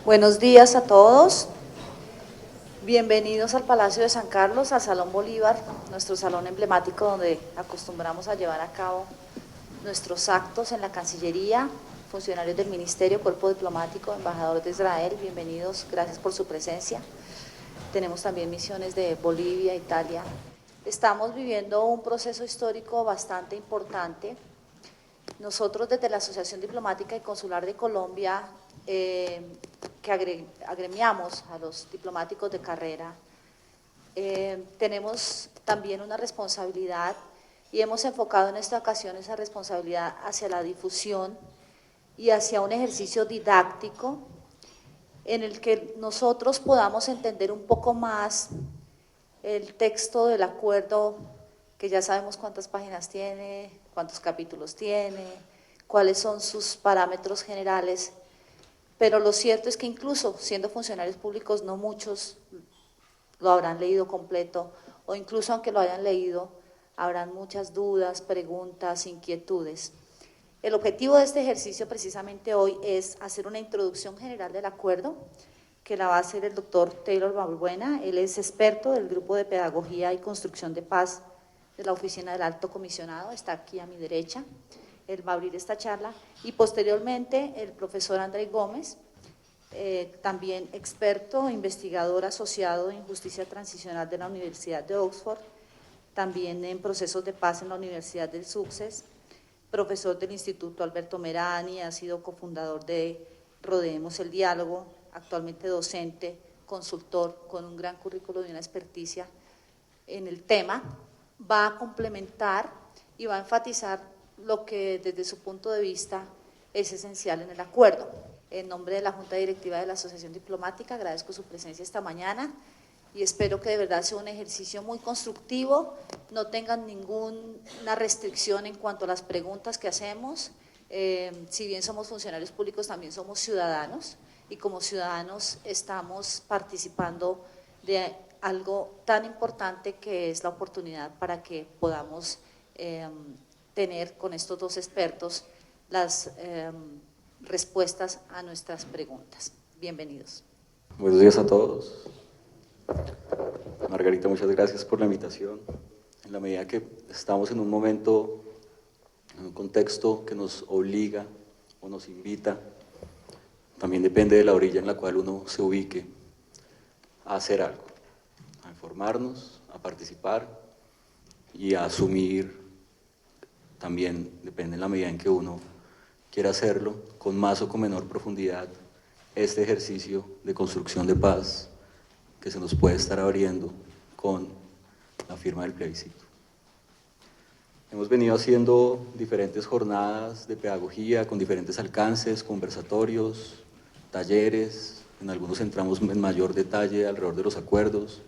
Buenos días a todos. Bienvenidos al Palacio de San Carlos, al Salón Bolívar, nuestro salón emblemático donde acostumbramos a llevar a cabo nuestros actos en la Cancillería, funcionarios del Ministerio, Cuerpo Diplomático, embajador de Israel. Bienvenidos, gracias por su presencia. Tenemos también misiones de Bolivia, Italia. Estamos viviendo un proceso histórico bastante importante. Nosotros desde la Asociación Diplomática y Consular de Colombia, que agremiamos a los diplomáticos de carrera, tenemos también una responsabilidad y hemos enfocado en esta ocasión esa responsabilidad hacia la difusión y hacia un ejercicio didáctico en el que nosotros podamos entender un poco más el texto del acuerdo, que ya sabemos cuántas páginas tiene, cuántos capítulos tiene, cuáles son sus parámetros generales, pero lo cierto es que incluso siendo funcionarios públicos no muchos lo habrán leído completo, o incluso aunque lo hayan leído, habrán muchas dudas, preguntas, inquietudes. El objetivo de este ejercicio precisamente hoy es hacer una introducción general del acuerdo, que la va a hacer el doctor Taylor Balbuena. Él es experto del Grupo de Pedagogía y Construcción de Paz de la Oficina del Alto Comisionado, está aquí a mi derecha. Él va a abrir esta charla, y posteriormente el profesor Andrés Gómez, también experto, investigador asociado en justicia transicional de la Universidad de Oxford, también en procesos de paz en la Universidad del Sussex, profesor del Instituto Alberto Merani, ha sido cofundador de Rodeemos el Diálogo, actualmente docente, consultor, con un gran currículo y una experticia en el tema. Va a complementar y va a enfatizar lo que desde su punto de vista es esencial en el acuerdo. En nombre de la Junta Directiva de la Asociación Diplomática, agradezco su presencia esta mañana y espero que de verdad sea un ejercicio muy constructivo, no tengan ninguna restricción en cuanto a las preguntas que hacemos. Si bien somos funcionarios públicos, también somos ciudadanos, y como ciudadanos estamos participando de algo tan importante que es la oportunidad para que podamos tener con estos dos expertos las respuestas a nuestras preguntas. Bienvenidos. Buenos días a todos. Margarita, muchas gracias por la invitación. En la medida que estamos en un momento, en un contexto que nos obliga o nos invita, también depende de la orilla en la cual uno se ubique, a hacer algo, a informarnos, a participar y a asumir. También depende en la medida en que uno quiera hacerlo, con más o con menor profundidad, este ejercicio de construcción de paz que se nos puede estar abriendo con la firma del plebiscito. Hemos venido haciendo diferentes jornadas de pedagogía con diferentes alcances, conversatorios, talleres. En algunos entramos en mayor detalle alrededor de los acuerdos,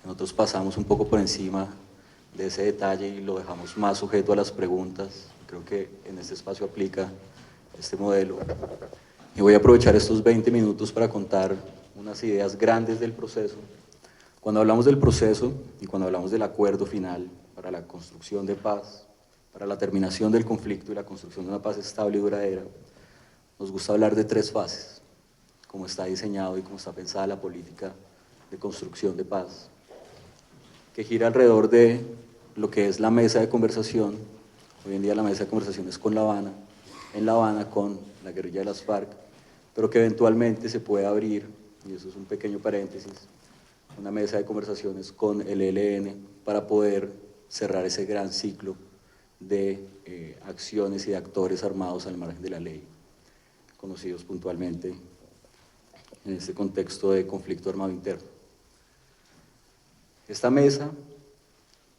en otros pasamos un poco por encima de ese detalle y lo dejamos más sujeto a las preguntas. Creo que en este espacio aplica este modelo. Y voy a aprovechar estos 20 minutos para contar unas ideas grandes del proceso. Cuando hablamos del proceso y cuando hablamos del acuerdo final para la construcción de paz, para la terminación del conflicto y la construcción de una paz estable y duradera, nos gusta hablar de tres fases, como está diseñado y como está pensada la política de construcción de paz, que gira alrededor de lo que es la mesa de conversación. Hoy en día la mesa de conversación es con La Habana, en La Habana con la guerrilla de las FARC, pero que eventualmente se puede abrir, y eso es un pequeño paréntesis, una mesa de conversaciones con el ELN para poder cerrar ese gran ciclo de acciones y de actores armados al margen de la ley, conocidos puntualmente en este contexto de conflicto armado interno. Esta mesa,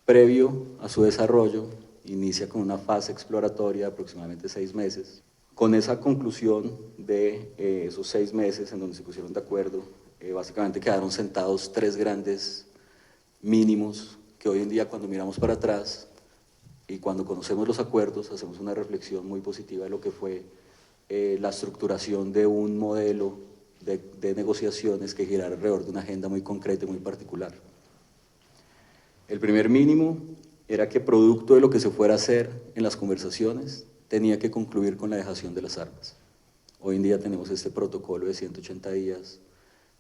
previo a su desarrollo, inicia con una fase exploratoria de aproximadamente 6 meses. Con esa conclusión de esos 6 meses en donde se pusieron de acuerdo, básicamente quedaron sentados 3 grandes mínimos que hoy en día, cuando miramos para atrás y cuando conocemos los acuerdos, hacemos una reflexión muy positiva de lo que fue la estructuración de un modelo de negociaciones que girara alrededor de una agenda muy concreta y muy particular. El primer mínimo era que, producto de lo que se fuera a hacer en las conversaciones, tenía que concluir con la dejación de las armas, Hoy en día tenemos este protocolo de 180 días,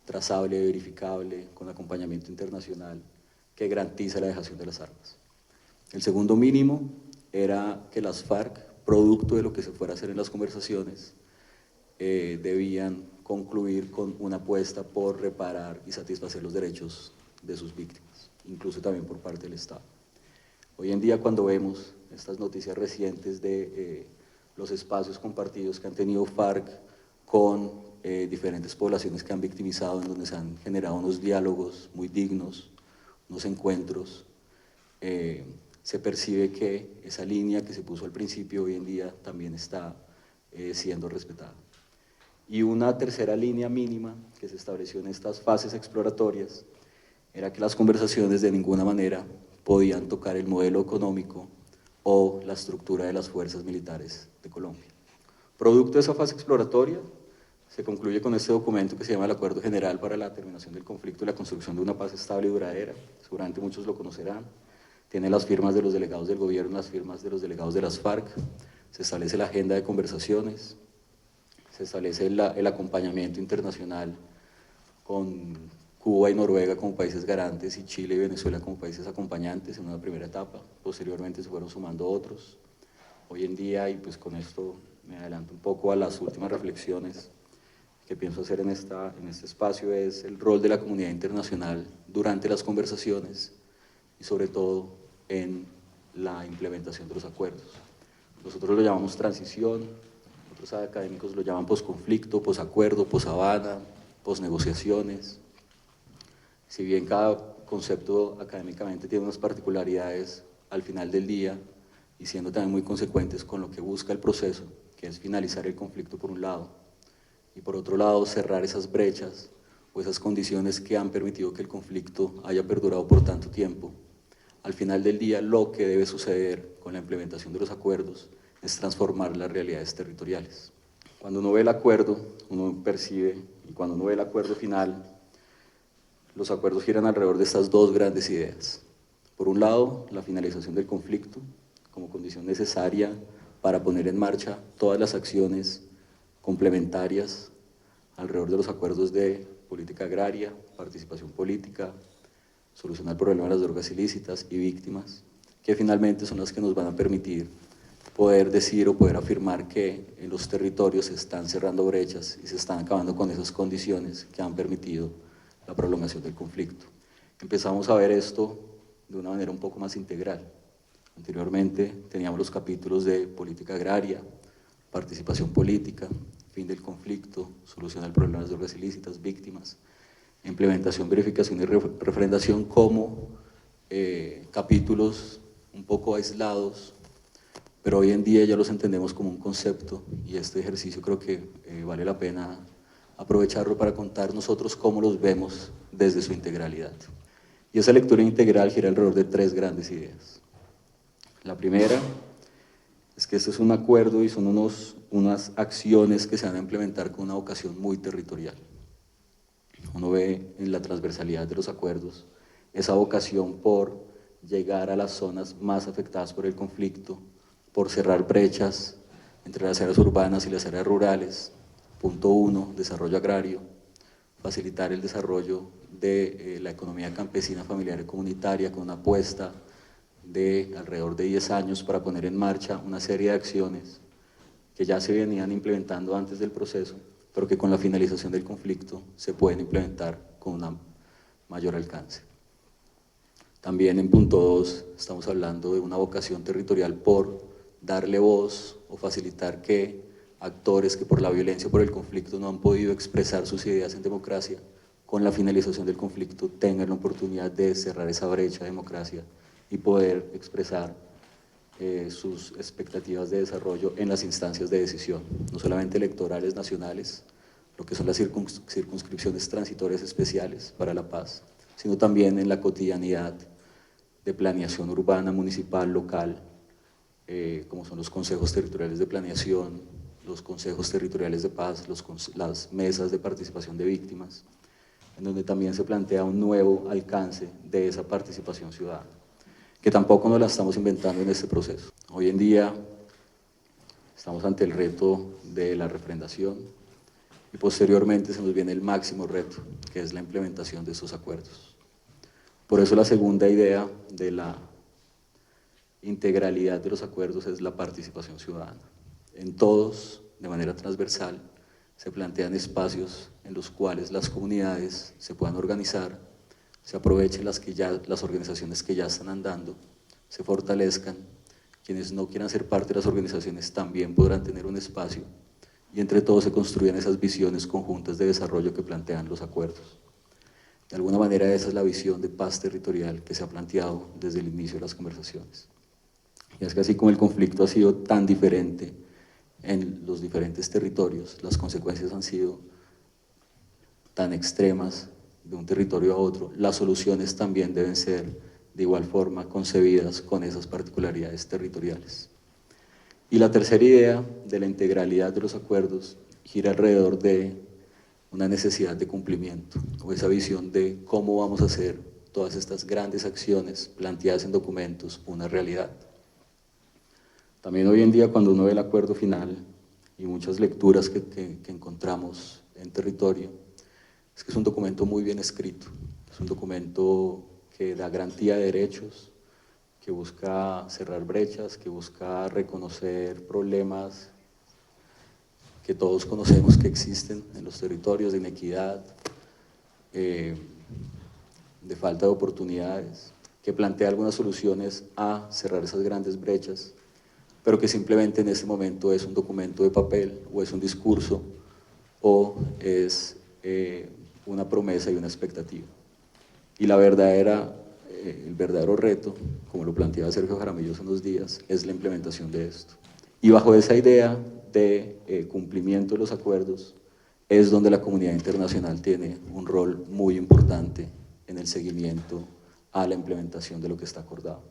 trazable, verificable, con acompañamiento internacional, que garantiza la dejación de las armas. El segundo mínimo era que las FARC, producto de lo que se fuera a hacer en las conversaciones, debían concluir con una apuesta por reparar y satisfacer los derechos de sus víctimas, incluso también por parte del Estado. Hoy en día, cuando vemos estas noticias recientes de los espacios compartidos que han tenido FARC con diferentes poblaciones que han victimizado, en donde se han generado unos diálogos muy dignos, unos encuentros, se percibe que esa línea que se puso al principio hoy en día también está siendo respetada. Y una tercera línea mínima que se estableció en estas fases exploratorias era que las conversaciones de ninguna manera podían tocar el modelo económico o la estructura de las fuerzas militares de Colombia. Producto de esa fase exploratoria, se concluye con este documento que se llama el Acuerdo General para la Terminación del Conflicto y la Construcción de una Paz Estable y Duradera. Seguramente muchos lo conocerán. Tiene las firmas de los delegados del gobierno, las firmas de los delegados de las FARC. Se establece la agenda de conversaciones, se establece el acompañamiento internacional con Cuba y Noruega como países garantes y Chile y Venezuela como países acompañantes en una primera etapa. Posteriormente se fueron sumando otros. Hoy en día, y pues con esto me adelanto un poco a las últimas reflexiones que pienso hacer en este espacio, es el rol de la comunidad internacional durante las conversaciones y sobre todo en la implementación de los acuerdos. Nosotros lo llamamos transición, otros académicos lo llaman posconflicto, posacuerdo, poshabana, posnegociaciones. Si bien cada concepto académicamente tiene unas particularidades, al final del día, y siendo también muy consecuentes con lo que busca el proceso, que es finalizar el conflicto por un lado, y por otro lado cerrar esas brechas o esas condiciones que han permitido que el conflicto haya perdurado por tanto tiempo. Al final del día, lo que debe suceder con la implementación de los acuerdos es transformar las realidades territoriales. Cuando uno ve el acuerdo, uno percibe, y cuando uno ve el acuerdo final, los acuerdos giran alrededor de estas dos grandes ideas. Por un lado, la finalización del conflicto como condición necesaria para poner en marcha todas las acciones complementarias alrededor de los acuerdos de política agraria, participación política, solucionar el problema de las drogas ilícitas y víctimas, que finalmente son las que nos van a permitir poder decir o poder afirmar que en los territorios se están cerrando brechas y se están acabando con esas condiciones que han permitido la prolongación del conflicto. Empezamos a ver esto de una manera un poco más integral. Anteriormente teníamos los capítulos de política agraria, participación política, fin del conflicto, solución del problema de las drogas ilícitas, víctimas, implementación, verificación y refrendación como capítulos un poco aislados, pero hoy en día ya los entendemos como un concepto y este ejercicio creo que vale la pena aprovecharlo para contar nosotros cómo los vemos desde su integralidad. Y esa lectura integral gira alrededor de tres grandes ideas. La primera es que este es un acuerdo y son unas acciones que se van a implementar con una vocación muy territorial. Uno ve en la transversalidad de los acuerdos esa vocación por llegar a las zonas más afectadas por el conflicto, por cerrar brechas entre las áreas urbanas y las áreas rurales. Punto 1, desarrollo agrario, facilitar el desarrollo de la economía campesina, familiar y comunitaria con una apuesta de alrededor de 10 años para poner en marcha una serie de acciones que ya se venían implementando antes del proceso, pero que con la finalización del conflicto se pueden implementar con un mayor alcance. También en punto 2 estamos hablando de una vocación territorial por darle voz o facilitar que actores que por la violencia o por el conflicto no han podido expresar sus ideas en democracia, con la finalización del conflicto tengan la oportunidad de cerrar esa brecha de democracia y poder expresar sus expectativas de desarrollo en las instancias de decisión, no solamente electorales nacionales, lo que son las circunscripciones transitorias especiales para la paz, sino también en la cotidianidad de planeación urbana, municipal, local, como son los consejos territoriales de planeación, los consejos territoriales de paz, las mesas de participación de víctimas, en donde también se plantea un nuevo alcance de esa participación ciudadana, que tampoco nos la estamos inventando en este proceso. Hoy en día estamos ante el reto de la refrendación, y posteriormente se nos viene el máximo reto, que es la implementación de esos acuerdos. Por eso la segunda idea de la integralidad de los acuerdos es la participación ciudadana. En todos, de manera transversal, se plantean espacios en los cuales las comunidades se puedan organizar, se aprovechen las organizaciones que ya están andando, se fortalezcan, quienes no quieran ser parte de las organizaciones también podrán tener un espacio y entre todos se construyan esas visiones conjuntas de desarrollo que plantean los acuerdos. De alguna manera esa es la visión de paz territorial que se ha planteado desde el inicio de las conversaciones. Y es que así como el conflicto ha sido tan diferente en los diferentes territorios, las consecuencias han sido tan extremas de un territorio a otro, las soluciones también deben ser de igual forma concebidas con esas particularidades territoriales. Y la tercera idea de la integralidad de los acuerdos gira alrededor de una necesidad de cumplimiento, o esa visión de cómo vamos a hacer todas estas grandes acciones planteadas en documentos una realidad. También hoy en día cuando uno ve el acuerdo final y muchas lecturas que encontramos en territorio, es que es un documento muy bien escrito, es un documento que da garantía de derechos, que busca cerrar brechas, que busca reconocer problemas que todos conocemos que existen en los territorios, de inequidad, de falta de oportunidades, que plantea algunas soluciones a cerrar esas grandes brechas, pero que simplemente en este momento es un documento de papel, o es un discurso, o es una promesa y una expectativa. Y el verdadero reto, como lo planteaba Sergio Jaramillo hace unos días, es la implementación de esto. Y bajo esa idea de cumplimiento de los acuerdos, es donde la comunidad internacional tiene un rol muy importante en el seguimiento a la implementación de lo que está acordado.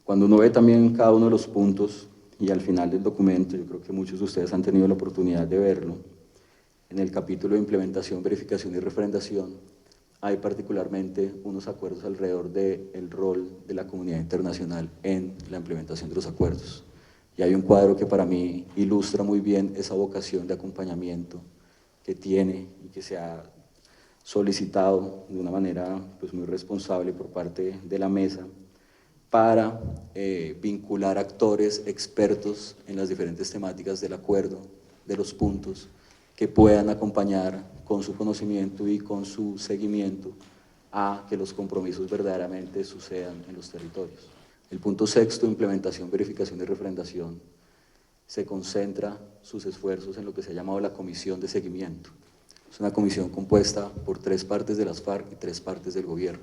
Cuando uno ve también cada uno de los puntos, y al final del documento, yo creo que muchos de ustedes han tenido la oportunidad de verlo, en el capítulo de implementación, verificación y refrendación, hay particularmente unos acuerdos alrededor del rol de la comunidad internacional en la implementación de los acuerdos. Y hay un cuadro que para mí ilustra muy bien esa vocación de acompañamiento que tiene y que se ha solicitado de una manera pues, muy responsable por parte de la mesa, para vincular actores expertos en las diferentes temáticas del acuerdo, de los puntos, que puedan acompañar con su conocimiento y con su seguimiento a que los compromisos verdaderamente sucedan en los territorios. El punto sexto, implementación, verificación y refrendación, se concentra sus esfuerzos en lo que se ha llamado la comisión de seguimiento. Es una comisión compuesta por 3 partes de las FARC y 3 partes del gobierno,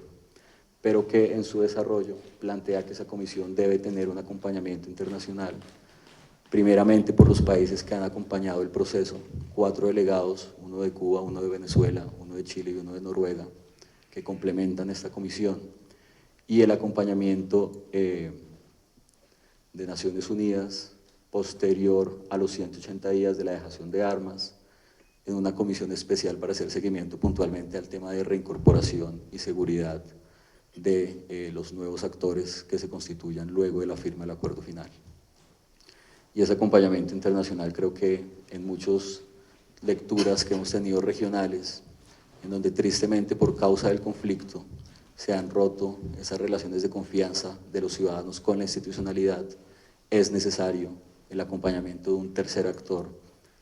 pero que en su desarrollo plantea que esa comisión debe tener un acompañamiento internacional, primeramente por los países que han acompañado el proceso, 4 delegados, uno de Cuba, uno de Venezuela, uno de Chile y uno de Noruega, que complementan esta comisión, y el acompañamiento de Naciones Unidas posterior a los 180 días de la dejación de armas, en una comisión especial para hacer seguimiento puntualmente al tema de reincorporación y seguridad de los nuevos actores que se constituyan luego de la firma del acuerdo final. Y ese acompañamiento internacional creo que en muchas lecturas que hemos tenido regionales, en donde tristemente por causa del conflicto se han roto esas relaciones de confianza de los ciudadanos con la institucionalidad, es necesario el acompañamiento de un tercer actor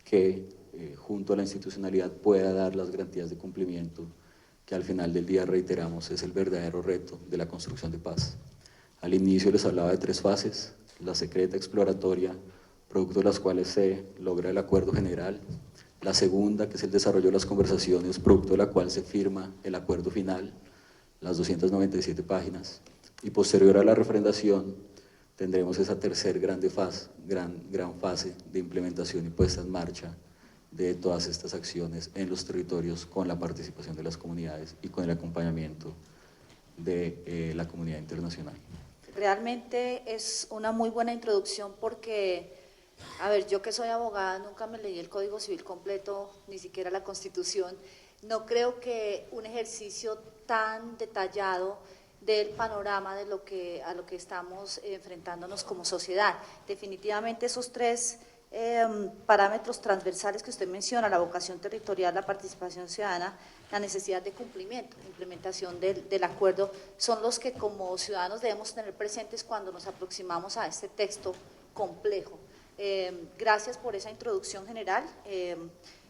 que junto a la institucionalidad pueda dar las garantías de cumplimiento que al final del día, reiteramos, es el verdadero reto de la construcción de paz. Al inicio les hablaba de 3 fases, la secreta exploratoria, producto de las cuales se logra el acuerdo general, la segunda, que es el desarrollo de las conversaciones, producto de la cual se firma el acuerdo final, las 297 páginas, y posterior a la refrendación tendremos esa tercera gran fase de implementación y puesta en marcha de todas estas acciones en los territorios con la participación de las comunidades y con el acompañamiento de la comunidad internacional. Realmente es una muy buena introducción porque, a ver, yo que soy abogada, nunca me leí el Código Civil completo, ni siquiera la Constitución. No creo que un ejercicio tan detallado del panorama de a lo que estamos enfrentándonos como sociedad. Definitivamente esos 3 parámetros transversales que usted menciona, la vocación territorial, la participación ciudadana, la necesidad de cumplimiento, implementación del acuerdo, son los que como ciudadanos debemos tener presentes cuando nos aproximamos a este texto complejo. Gracias por esa introducción general.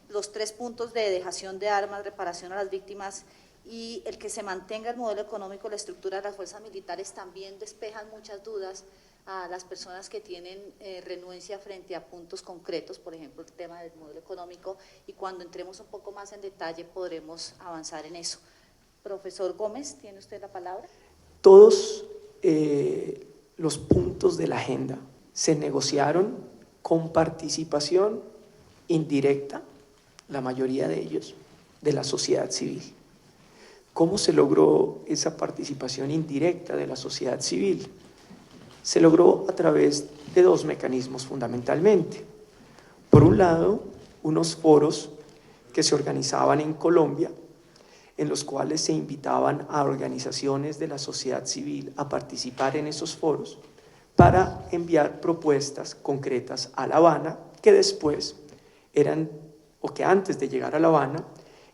Los 3 puntos de dejación de armas, reparación a las víctimas y el que se mantenga el modelo económico, la estructura de las fuerzas militares también despejan muchas dudas a las personas que tienen renuencia frente a puntos concretos, por ejemplo, el tema del modelo económico, y cuando entremos un poco más en detalle podremos avanzar en eso. Profesor Gómez, ¿tiene usted la palabra? Todos los puntos de la agenda se negociaron con participación indirecta, la mayoría de ellos, de la sociedad civil. ¿Cómo se logró esa participación indirecta de la sociedad civil? Se logró a través de 2 mecanismos fundamentalmente. Por un lado, unos foros que se organizaban en Colombia, en los cuales se invitaban a organizaciones de la sociedad civil a participar en esos foros para enviar propuestas concretas a La Habana, que después eran, o que antes de llegar a La Habana,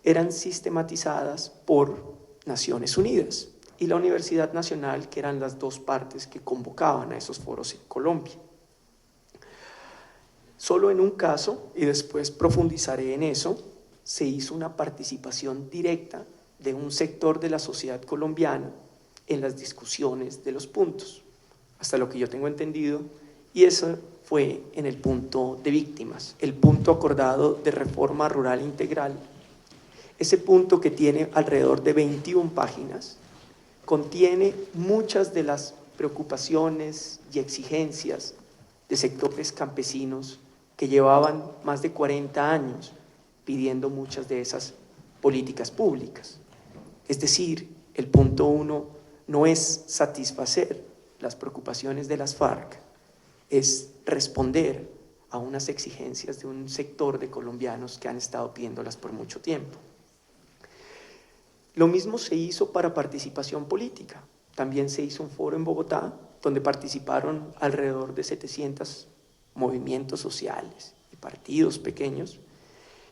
eran sistematizadas por Naciones Unidas y la Universidad Nacional, que eran las 2 partes que convocaban a esos foros en Colombia. Solo en un caso, y después profundizaré en eso, se hizo una participación directa de un sector de la sociedad colombiana en las discusiones de los puntos, hasta lo que yo tengo entendido, y eso fue en el punto de víctimas, el punto acordado de reforma rural integral. Ese punto, que tiene alrededor de 21 páginas, contiene muchas de las preocupaciones y exigencias de sectores campesinos que llevaban más de 40 años pidiendo muchas de esas políticas públicas. Es decir, el punto 1 no es satisfacer las preocupaciones de las FARC, es responder a unas exigencias de un sector de colombianos que han estado pidiéndolas por mucho tiempo. Lo mismo se hizo para participación política. También se hizo un foro en Bogotá donde participaron alrededor de 700 movimientos sociales y partidos pequeños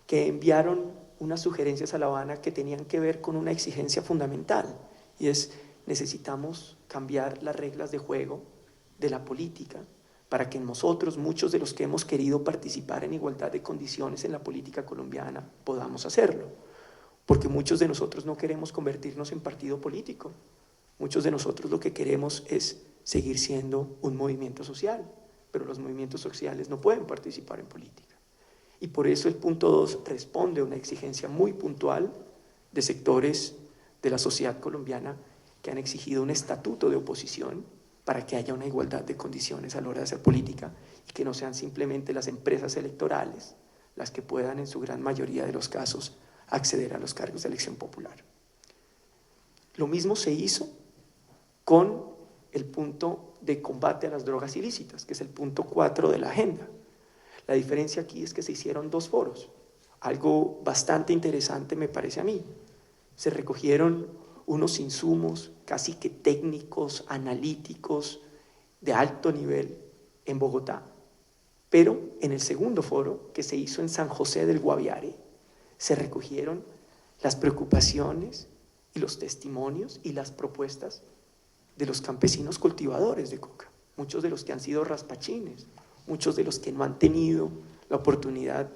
que enviaron unas sugerencias a La Habana que tenían que ver con una exigencia fundamental, y es: necesitamos cambiar las reglas de juego de la política para que nosotros, muchos de los que hemos querido participar en igualdad de condiciones en la política colombiana, podamos hacerlo. Porque muchos de nosotros no queremos convertirnos en partido político. Muchos de nosotros lo que queremos es seguir siendo un movimiento social, pero los movimientos sociales no pueden participar en política. Y por eso el punto 2 responde a una exigencia muy puntual de sectores de la sociedad colombiana que han exigido un estatuto de oposición para que haya una igualdad de condiciones a la hora de hacer política y que no sean simplemente las empresas electorales las que puedan, en su gran mayoría de los casos, acceder a los cargos de elección popular. Lo mismo se hizo con el punto de combate a las drogas ilícitas, que es el punto 4 de la agenda. La diferencia aquí es que se hicieron 2 foros. Algo bastante interesante me parece a mí. Se recogieron unos insumos casi que técnicos, analíticos, de alto nivel en Bogotá. Pero en el segundo foro, que se hizo en San José del Guaviare, se recogieron las preocupaciones y los testimonios y las propuestas de los campesinos cultivadores de coca, muchos de los que han sido raspachines, muchos de los que no han tenido la oportunidad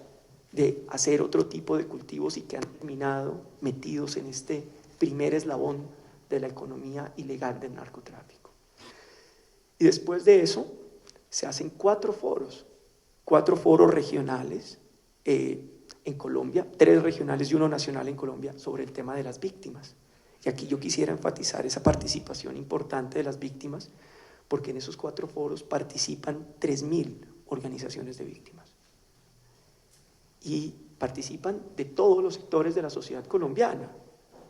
de hacer otro tipo de cultivos y que han terminado metidos en este primer eslabón de la economía ilegal del narcotráfico. Y después de eso se hacen 4 foros regionales en Colombia, 3 regionales y 1 nacional en Colombia, sobre el tema de las víctimas. Y aquí yo quisiera enfatizar esa participación importante de las víctimas, porque en esos 4 foros participan 3.000 organizaciones de víctimas. Y participan de todos los sectores de la sociedad colombiana.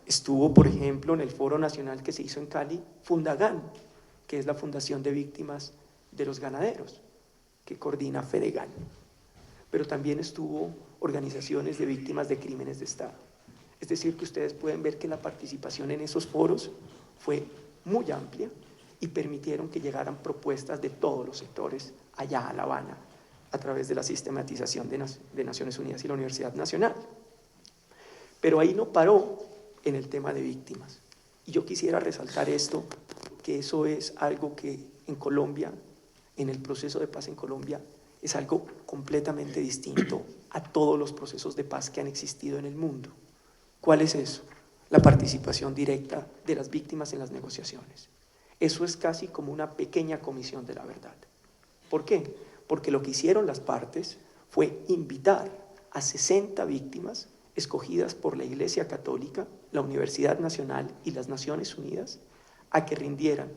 Estuvo, por ejemplo, en el foro nacional que se hizo en Cali, Fundagan, que es la Fundación de Víctimas de los Ganaderos, que coordina Fedegan. Pero también estuvo organizaciones de víctimas de crímenes de Estado. Es decir, que ustedes pueden ver que la participación en esos foros fue muy amplia y permitieron que llegaran propuestas de todos los sectores allá a La Habana a través de la sistematización de Naciones Unidas y la Universidad Nacional. Pero ahí no paró en el tema de víctimas. Y yo quisiera resaltar esto, que eso es algo que en Colombia, en el proceso de paz en Colombia, es algo completamente distinto a todos los procesos de paz que han existido en el mundo. ¿Cuál es eso? La participación directa de las víctimas en las negociaciones. Eso es casi como una pequeña comisión de la verdad. ¿Por qué? Porque lo que hicieron las partes fue invitar a 60 víctimas escogidas por la Iglesia Católica, la Universidad Nacional y las Naciones Unidas a que rindieran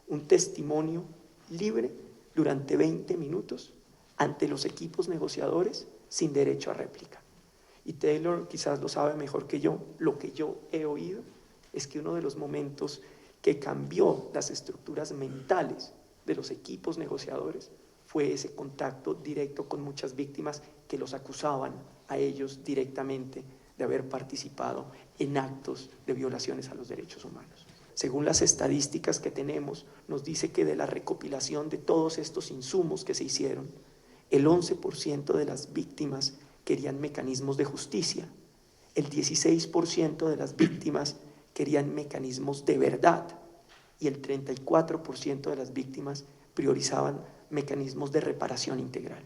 un testimonio libre durante 20 minutos ante los equipos negociadores sin derecho a réplica. Y Taylor quizás lo sabe mejor que yo, lo que yo he oído es que uno de los momentos que cambió las estructuras mentales de los equipos negociadores fue ese contacto directo con muchas víctimas que los acusaban a ellos directamente de haber participado en actos de violaciones a los derechos humanos. Según las estadísticas que tenemos, nos dice que de la recopilación de todos estos insumos que se hicieron, el 11% de las víctimas querían mecanismos de justicia, el 16% de las víctimas querían mecanismos de verdad y el 34% de las víctimas priorizaban mecanismos de reparación integral.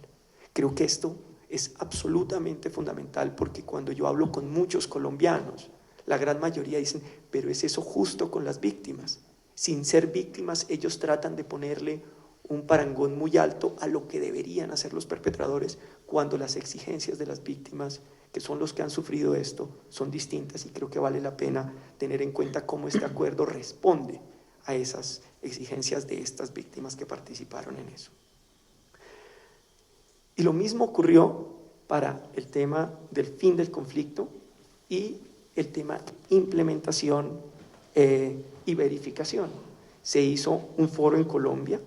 Creo que esto es absolutamente fundamental porque cuando yo hablo con muchos colombianos, la gran mayoría dicen, pero ¿es eso justo con las víctimas? Sin ser víctimas, ellos tratan de ponerle un parangón muy alto a lo que deberían hacer los perpetradores cuando las exigencias de las víctimas, que son los que han sufrido esto, son distintas y creo que vale la pena tener en cuenta cómo este acuerdo responde a esas exigencias de estas víctimas que participaron en eso. Y lo mismo ocurrió para el tema del fin del conflicto y el tema implementación y verificación. Se hizo un foro en Colombia,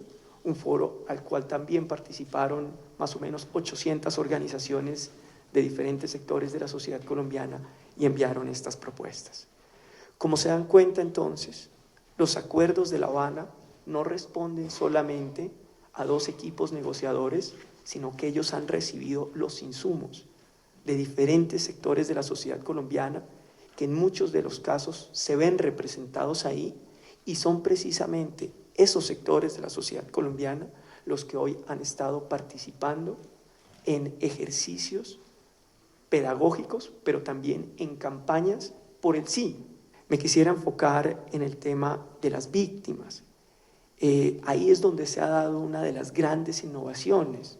un foro al cual también participaron más o menos 800 organizaciones de diferentes sectores de la sociedad colombiana y enviaron estas propuestas. Como se dan cuenta entonces, los acuerdos de La Habana no responden solamente a dos equipos negociadores, sino que ellos han recibido los insumos de diferentes sectores de la sociedad colombiana que en muchos de los casos se ven representados ahí y son precisamente esos sectores de la sociedad colombiana los que hoy han estado participando en ejercicios pedagógicos, pero también en campañas por el sí. Me quisiera enfocar en el tema de las víctimas. Ahí es donde se ha dado una de las grandes innovaciones,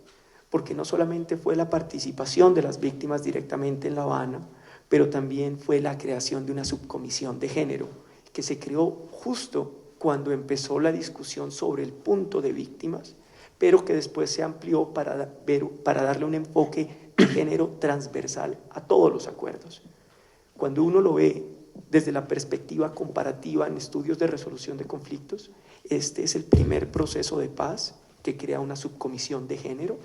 porque no solamente fue la participación de las víctimas directamente en La Habana, pero también fue la creación de una subcomisión de género, que se creó justo cuando empezó la discusión sobre el punto de víctimas, pero que después se amplió para darle un enfoque de género transversal a todos los acuerdos. Cuando uno lo ve desde la perspectiva comparativa en estudios de resolución de conflictos, este es el primer proceso de paz que crea una subcomisión de género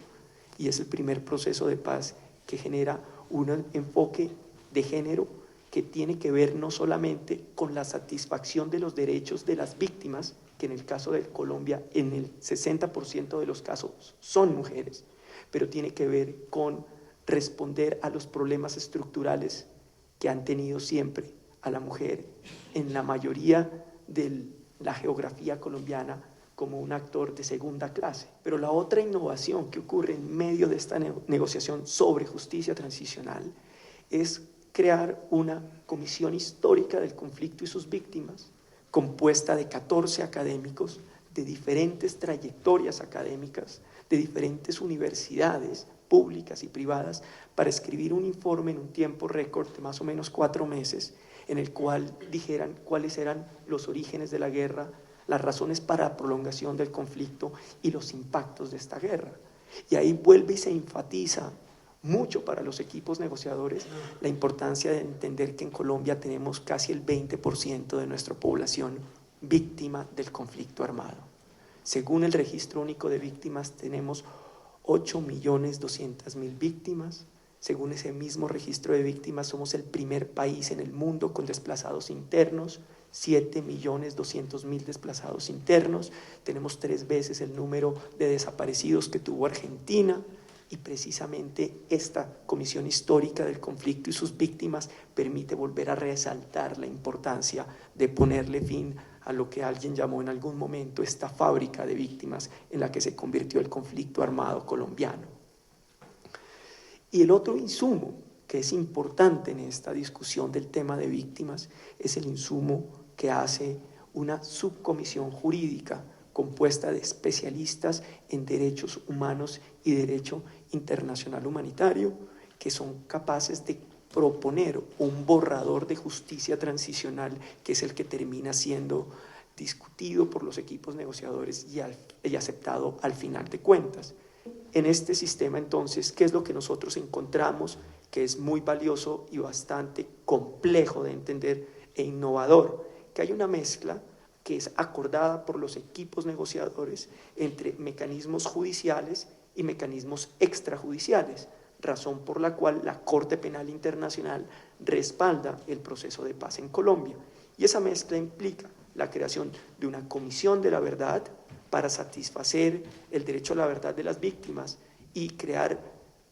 y es el primer proceso de paz que genera un enfoque de género que tiene que ver no solamente con la satisfacción de los derechos de las víctimas, que en el caso de Colombia en el 60% de los casos son mujeres, pero tiene que ver con responder a los problemas estructurales que han tenido siempre a la mujer en la mayoría de la geografía colombiana como un actor de segunda clase. Pero la otra innovación que ocurre en medio de esta negociación sobre justicia transicional es crear una comisión histórica del conflicto y sus víctimas, compuesta de 14 académicos de diferentes trayectorias académicas, de diferentes universidades públicas y privadas, para escribir un informe en un tiempo récord de más o menos 4 meses, en el cual dijeran cuáles eran los orígenes de la guerra, las razones para la prolongación del conflicto y los impactos de esta guerra. Y ahí vuelve y se enfatiza mucho para los equipos negociadores la importancia de entender que en Colombia tenemos casi el 20% de nuestra población víctima del conflicto armado. Según el Registro Único de Víctimas tenemos 8.200.000 víctimas. Según ese mismo registro de víctimas somos el primer país en el mundo con desplazados internos, 7.200.000 desplazados internos. Tenemos 3 veces el número de desaparecidos que tuvo Argentina y precisamente esta comisión histórica del conflicto y sus víctimas permite volver a resaltar la importancia de ponerle fin a lo que alguien llamó en algún momento esta fábrica de víctimas en la que se convirtió el conflicto armado colombiano. Y el otro insumo que es importante en esta discusión del tema de víctimas es el insumo que hace una subcomisión jurídica compuesta de especialistas en derechos humanos y derecho internacional humanitario, que son capaces de proponer un borrador de justicia transicional que es el que termina siendo discutido por los equipos negociadores y aceptado al final de cuentas. En este sistema, entonces, ¿qué es lo que nosotros encontramos que es muy valioso y bastante complejo de entender e innovador? Que hay una mezcla que es acordada por los equipos negociadores entre mecanismos judiciales y mecanismos extrajudiciales, razón por la cual la Corte Penal Internacional respalda el proceso de paz en Colombia. Y esa mezcla implica la creación de una comisión de la verdad para satisfacer el derecho a la verdad de las víctimas y crear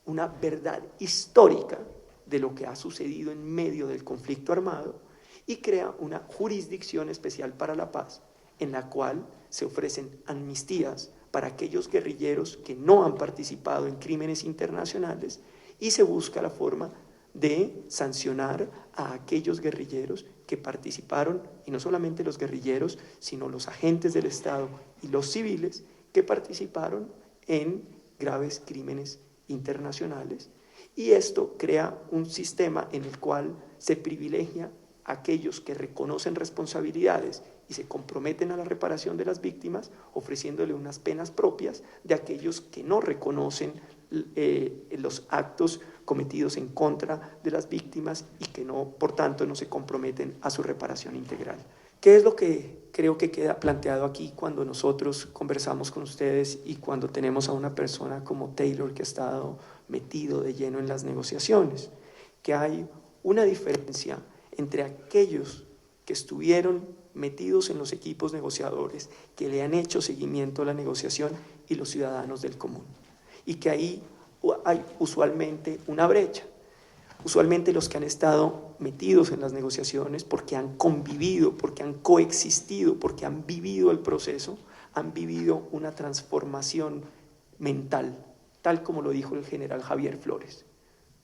una verdad histórica de lo que ha sucedido en medio del conflicto armado, y crea una jurisdicción especial para la paz en la cual se ofrecen amnistías para aquellos guerrilleros que no han participado en crímenes internacionales y se busca la forma de sancionar a aquellos guerrilleros que participaron, y no solamente los guerrilleros, sino los agentes del Estado y los civiles que participaron en graves crímenes internacionales. Y esto crea un sistema en el cual se privilegia a aquellos que reconocen responsabilidades y se comprometen a la reparación de las víctimas, ofreciéndole unas penas propias de aquellos que no reconocen los actos cometidos en contra de las víctimas y que no, por tanto, no se comprometen a su reparación integral. ¿Qué es lo que creo que queda planteado aquí cuando nosotros conversamos con ustedes y cuando tenemos a una persona como Taylor que ha estado metido de lleno en las negociaciones? Que hay una diferencia entre aquellos que estuvieron metidos en los equipos negociadores, que le han hecho seguimiento a la negociación, y los ciudadanos del común. Y que ahí hay usualmente una brecha. Usualmente los que han estado metidos en las negociaciones porque han convivido, porque han coexistido, porque han vivido el proceso, han vivido una transformación mental, tal como lo dijo el general Javier Flores.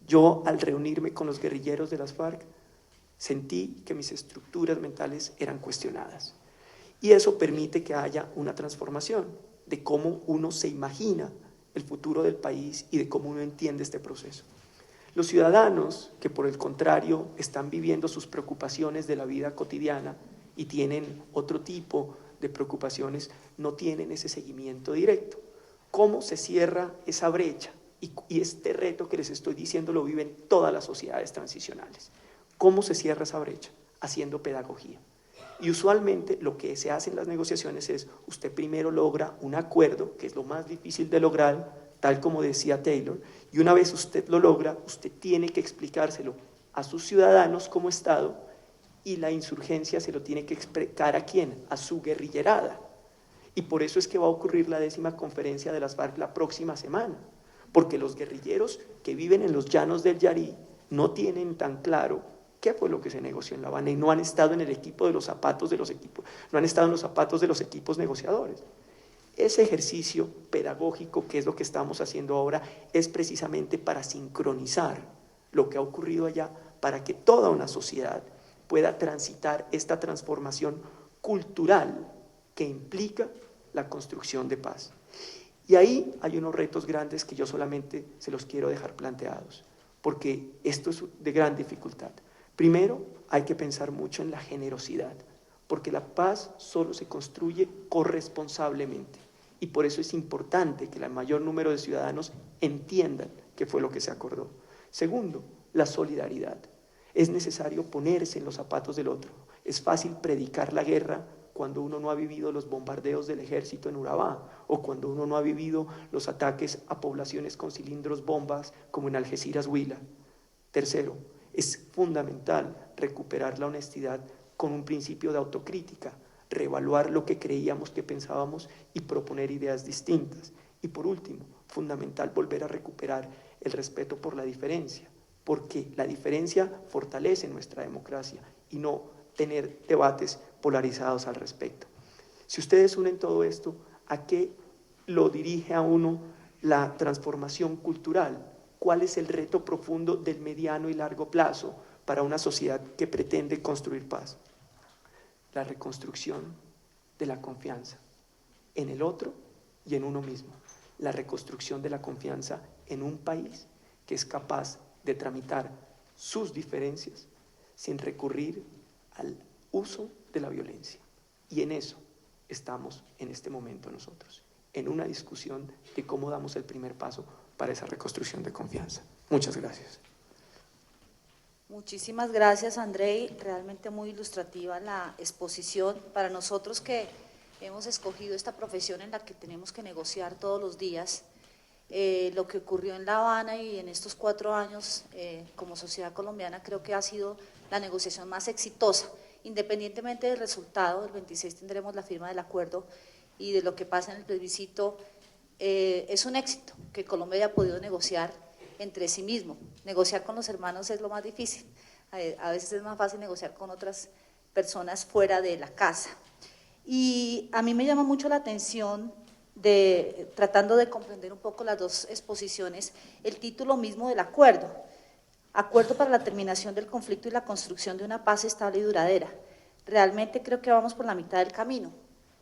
Yo, al reunirme con los guerrilleros de las FARC, sentí que mis estructuras mentales eran cuestionadas. Y eso permite que haya una transformación de cómo uno se imagina el futuro del país y de cómo uno entiende este proceso. Los ciudadanos que, por el contrario, están viviendo sus preocupaciones de la vida cotidiana y tienen otro tipo de preocupaciones, no tienen ese seguimiento directo. ¿Cómo se cierra esa brecha? Y este reto que les estoy diciendo lo viven todas las sociedades transicionales. ¿Cómo se cierra esa brecha? Haciendo pedagogía. Y usualmente lo que se hace en las negociaciones es, usted primero logra un acuerdo, que es lo más difícil de lograr, tal como decía Taylor, y una vez usted lo logra, usted tiene que explicárselo a sus ciudadanos como Estado, y la insurgencia se lo tiene que explicar ¿a quién? A su guerrillerada. Y por eso es que va a ocurrir la 10ª conferencia de las FARC la próxima semana, porque los guerrilleros que viven en los llanos del Yarí no tienen tan claro qué fue lo que se negoció en La Habana y no han estado en el equipo de los zapatos de los equipos, no han estado en los zapatos de los equipos negociadores. Ese ejercicio pedagógico, que es lo que estamos haciendo ahora, es precisamente para sincronizar lo que ha ocurrido allá, para que toda una sociedad pueda transitar esta transformación cultural que implica la construcción de paz. Y ahí hay unos retos grandes que yo solamente se los quiero dejar planteados, porque esto es de gran dificultad. Primero, hay que pensar mucho en la generosidad, porque la paz solo se construye corresponsablemente. Y por eso es importante que el mayor número de ciudadanos entiendan qué fue lo que se acordó. Segundo, la solidaridad. Es necesario ponerse en los zapatos del otro. Es fácil predicar la guerra cuando uno no ha vivido los bombardeos del ejército en Urabá, o cuando uno no ha vivido los ataques a poblaciones con cilindros bombas como en Algeciras, Huila. Tercero, es fundamental recuperar la honestidad con un principio de autocrítica, reevaluar lo que creíamos que pensábamos y proponer ideas distintas. Y por último, fundamental volver a recuperar el respeto por la diferencia, porque la diferencia fortalece nuestra democracia y no tener debates polarizados al respecto. Si ustedes unen todo esto, ¿a qué lo dirige a uno la transformación cultural? ¿Cuál es el reto profundo del mediano y largo plazo para una sociedad que pretende construir paz? La reconstrucción de la confianza en el otro y en uno mismo. La reconstrucción de la confianza en un país que es capaz de tramitar sus diferencias sin recurrir al uso de la violencia. Y en eso estamos en este momento nosotros, en una discusión de cómo damos el primer paso para esa reconstrucción de confianza. Muchas gracias. Muchísimas gracias, Andrei. Realmente muy ilustrativa la exposición. Para nosotros que hemos escogido esta profesión en la que tenemos que negociar todos los días, lo que ocurrió en La Habana y en estos 4 años como sociedad colombiana creo que ha sido la negociación más exitosa. Independientemente del resultado, el 26 tendremos la firma del acuerdo y de lo que pasa en el plebiscito, es un éxito que Colombia haya podido negociar entre sí mismo. Negociar con los hermanos es lo más difícil, a veces es más fácil negociar con otras personas fuera de la casa. Y a mí me llama mucho la atención, tratando de comprender un poco las dos exposiciones, el título mismo del acuerdo. Acuerdo para la terminación del conflicto y la construcción de una paz estable y duradera. Realmente creo que vamos por la mitad del camino.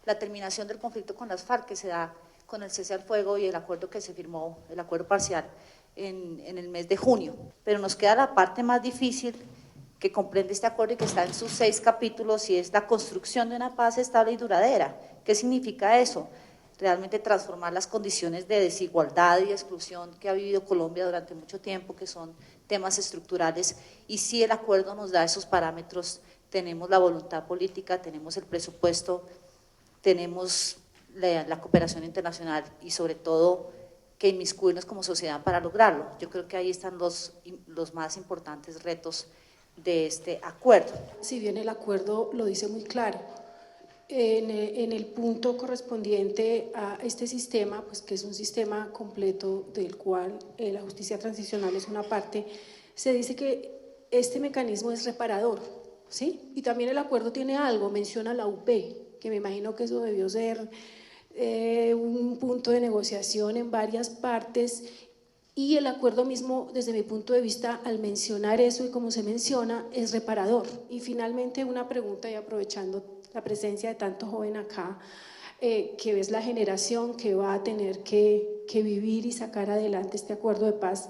La terminación del conflicto con las FARC, que se da con el cese al fuego y el acuerdo que se firmó, el acuerdo parcial, en el mes de junio. Pero nos queda la parte más difícil que comprende este acuerdo y que está en sus 6 capítulos, y es la construcción de una paz estable y duradera. ¿Qué significa eso? Realmente transformar las condiciones de desigualdad y exclusión que ha vivido Colombia durante mucho tiempo, que son temas estructurales, y si el acuerdo nos da esos parámetros, tenemos la voluntad política, tenemos el presupuesto, tenemos la cooperación internacional y sobre todo que inmiscuirnos como sociedad para lograrlo. Yo creo que ahí están los más importantes retos de este acuerdo. Si bien el acuerdo lo dice muy claro, en el punto correspondiente a este sistema, pues que es un sistema completo del cual la justicia transicional es una parte, se dice que este mecanismo es reparador, ¿sí? Y también el acuerdo tiene algo, menciona la UP, que me imagino que eso debió ser un punto de negociación en varias partes, y el acuerdo mismo, desde mi punto de vista, al mencionar eso y como se menciona, es reparador. Y finalmente una pregunta, y aprovechando la presencia de tanto joven acá, que es la generación que va a tener que vivir y sacar adelante este acuerdo de paz,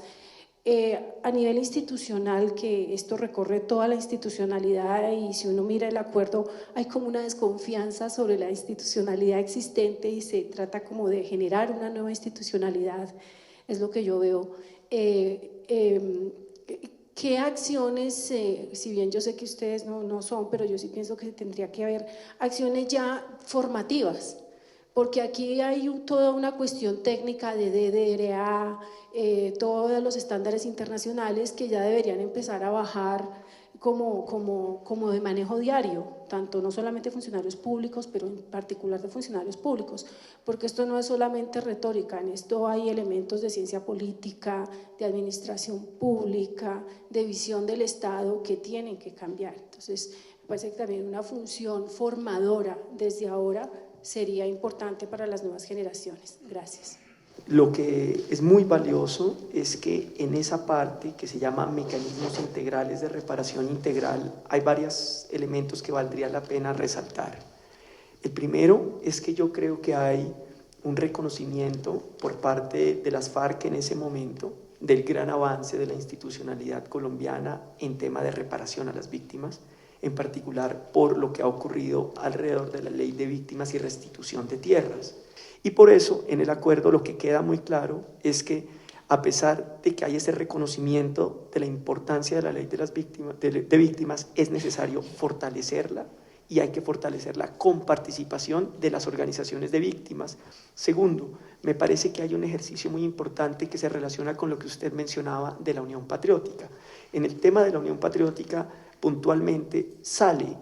a nivel institucional, que esto recorre toda la institucionalidad, y si uno mira el acuerdo hay como una desconfianza sobre la institucionalidad existente y se trata como de generar una nueva institucionalidad, es lo que yo veo. ¿Qué acciones, si bien yo sé que ustedes no son, pero yo sí pienso que tendría que haber acciones ya formativas? Porque aquí hay toda una cuestión técnica de DDRA, todos los estándares internacionales que ya deberían empezar a bajar como de manejo diario, tanto no solamente funcionarios públicos, pero en particular de funcionarios públicos, porque esto no es solamente retórica, en esto hay elementos de ciencia política, de administración pública, de visión del Estado que tienen que cambiar. Entonces, me parece que también una función formadora desde ahora sería importante para las nuevas generaciones. Gracias. Lo que es muy valioso es que en esa parte que se llama mecanismos integrales de reparación integral hay varios elementos que valdría la pena resaltar. El primero es que yo creo que hay un reconocimiento por parte de las FARC en ese momento del gran avance de la institucionalidad colombiana en tema de reparación a las víctimas, en particular por lo que ha ocurrido alrededor de la ley de víctimas y restitución de tierras. Y por eso en el acuerdo lo que queda muy claro es que a pesar de que hay ese reconocimiento de la importancia de la ley de las víctimas, de víctimas, es necesario fortalecerla, y hay que fortalecerla con participación de las organizaciones de víctimas. Segundo, me parece que hay un ejercicio muy importante que se relaciona con lo que usted mencionaba de la Unión Patriótica. En el tema de la Unión Patriótica, puntualmente sale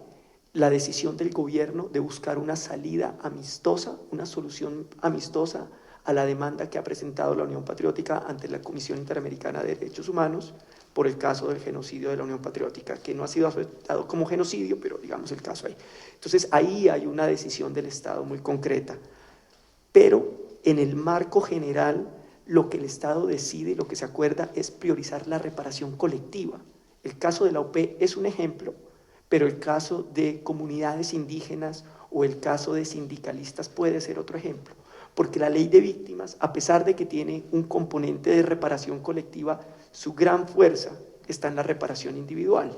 la decisión del gobierno de buscar una salida amistosa, una solución amistosa a la demanda que ha presentado la Unión Patriótica ante la Comisión Interamericana de Derechos Humanos por el caso del genocidio de la Unión Patriótica, que no ha sido aceptado como genocidio, pero digamos el caso ahí. Entonces ahí hay una decisión del Estado muy concreta, pero en el marco general lo que el Estado decide y lo que se acuerda es priorizar la reparación colectiva. El caso de la OP es un ejemplo, pero el caso de comunidades indígenas o el caso de sindicalistas puede ser otro ejemplo, porque la ley de víctimas, a pesar de que tiene un componente de reparación colectiva, su gran fuerza está en la reparación individual.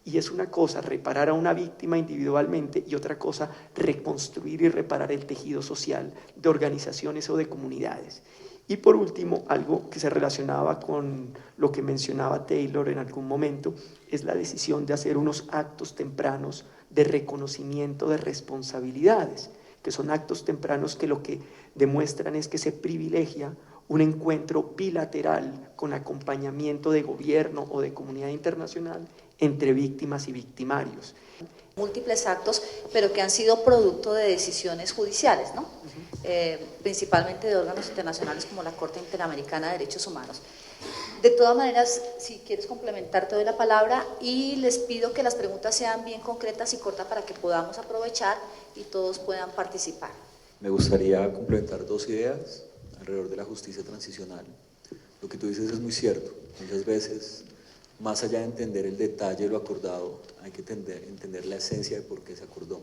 Y es una cosa reparar a una víctima individualmente y otra cosa reconstruir y reparar el tejido social de organizaciones o de comunidades. Y por último, algo que se relacionaba con lo que mencionaba Taylor en algún momento, es la decisión de hacer unos actos tempranos de reconocimiento de responsabilidades, que son actos tempranos que lo que demuestran es que se privilegia un encuentro bilateral con acompañamiento de gobierno o de comunidad internacional entre víctimas y victimarios. Múltiples actos, pero que han sido producto de decisiones judiciales, ¿no? Principalmente de órganos internacionales como la Corte Interamericana de Derechos Humanos. De todas maneras, si quieres complementar, te doy la palabra y les pido que las preguntas sean bien concretas y cortas para que podamos aprovechar y todos puedan participar. Me gustaría complementar dos ideas alrededor de la justicia transicional. Lo que tú dices es muy cierto. Muchas veces, más allá de entender el detalle de lo acordado, hay que entender la esencia de por qué se acordó.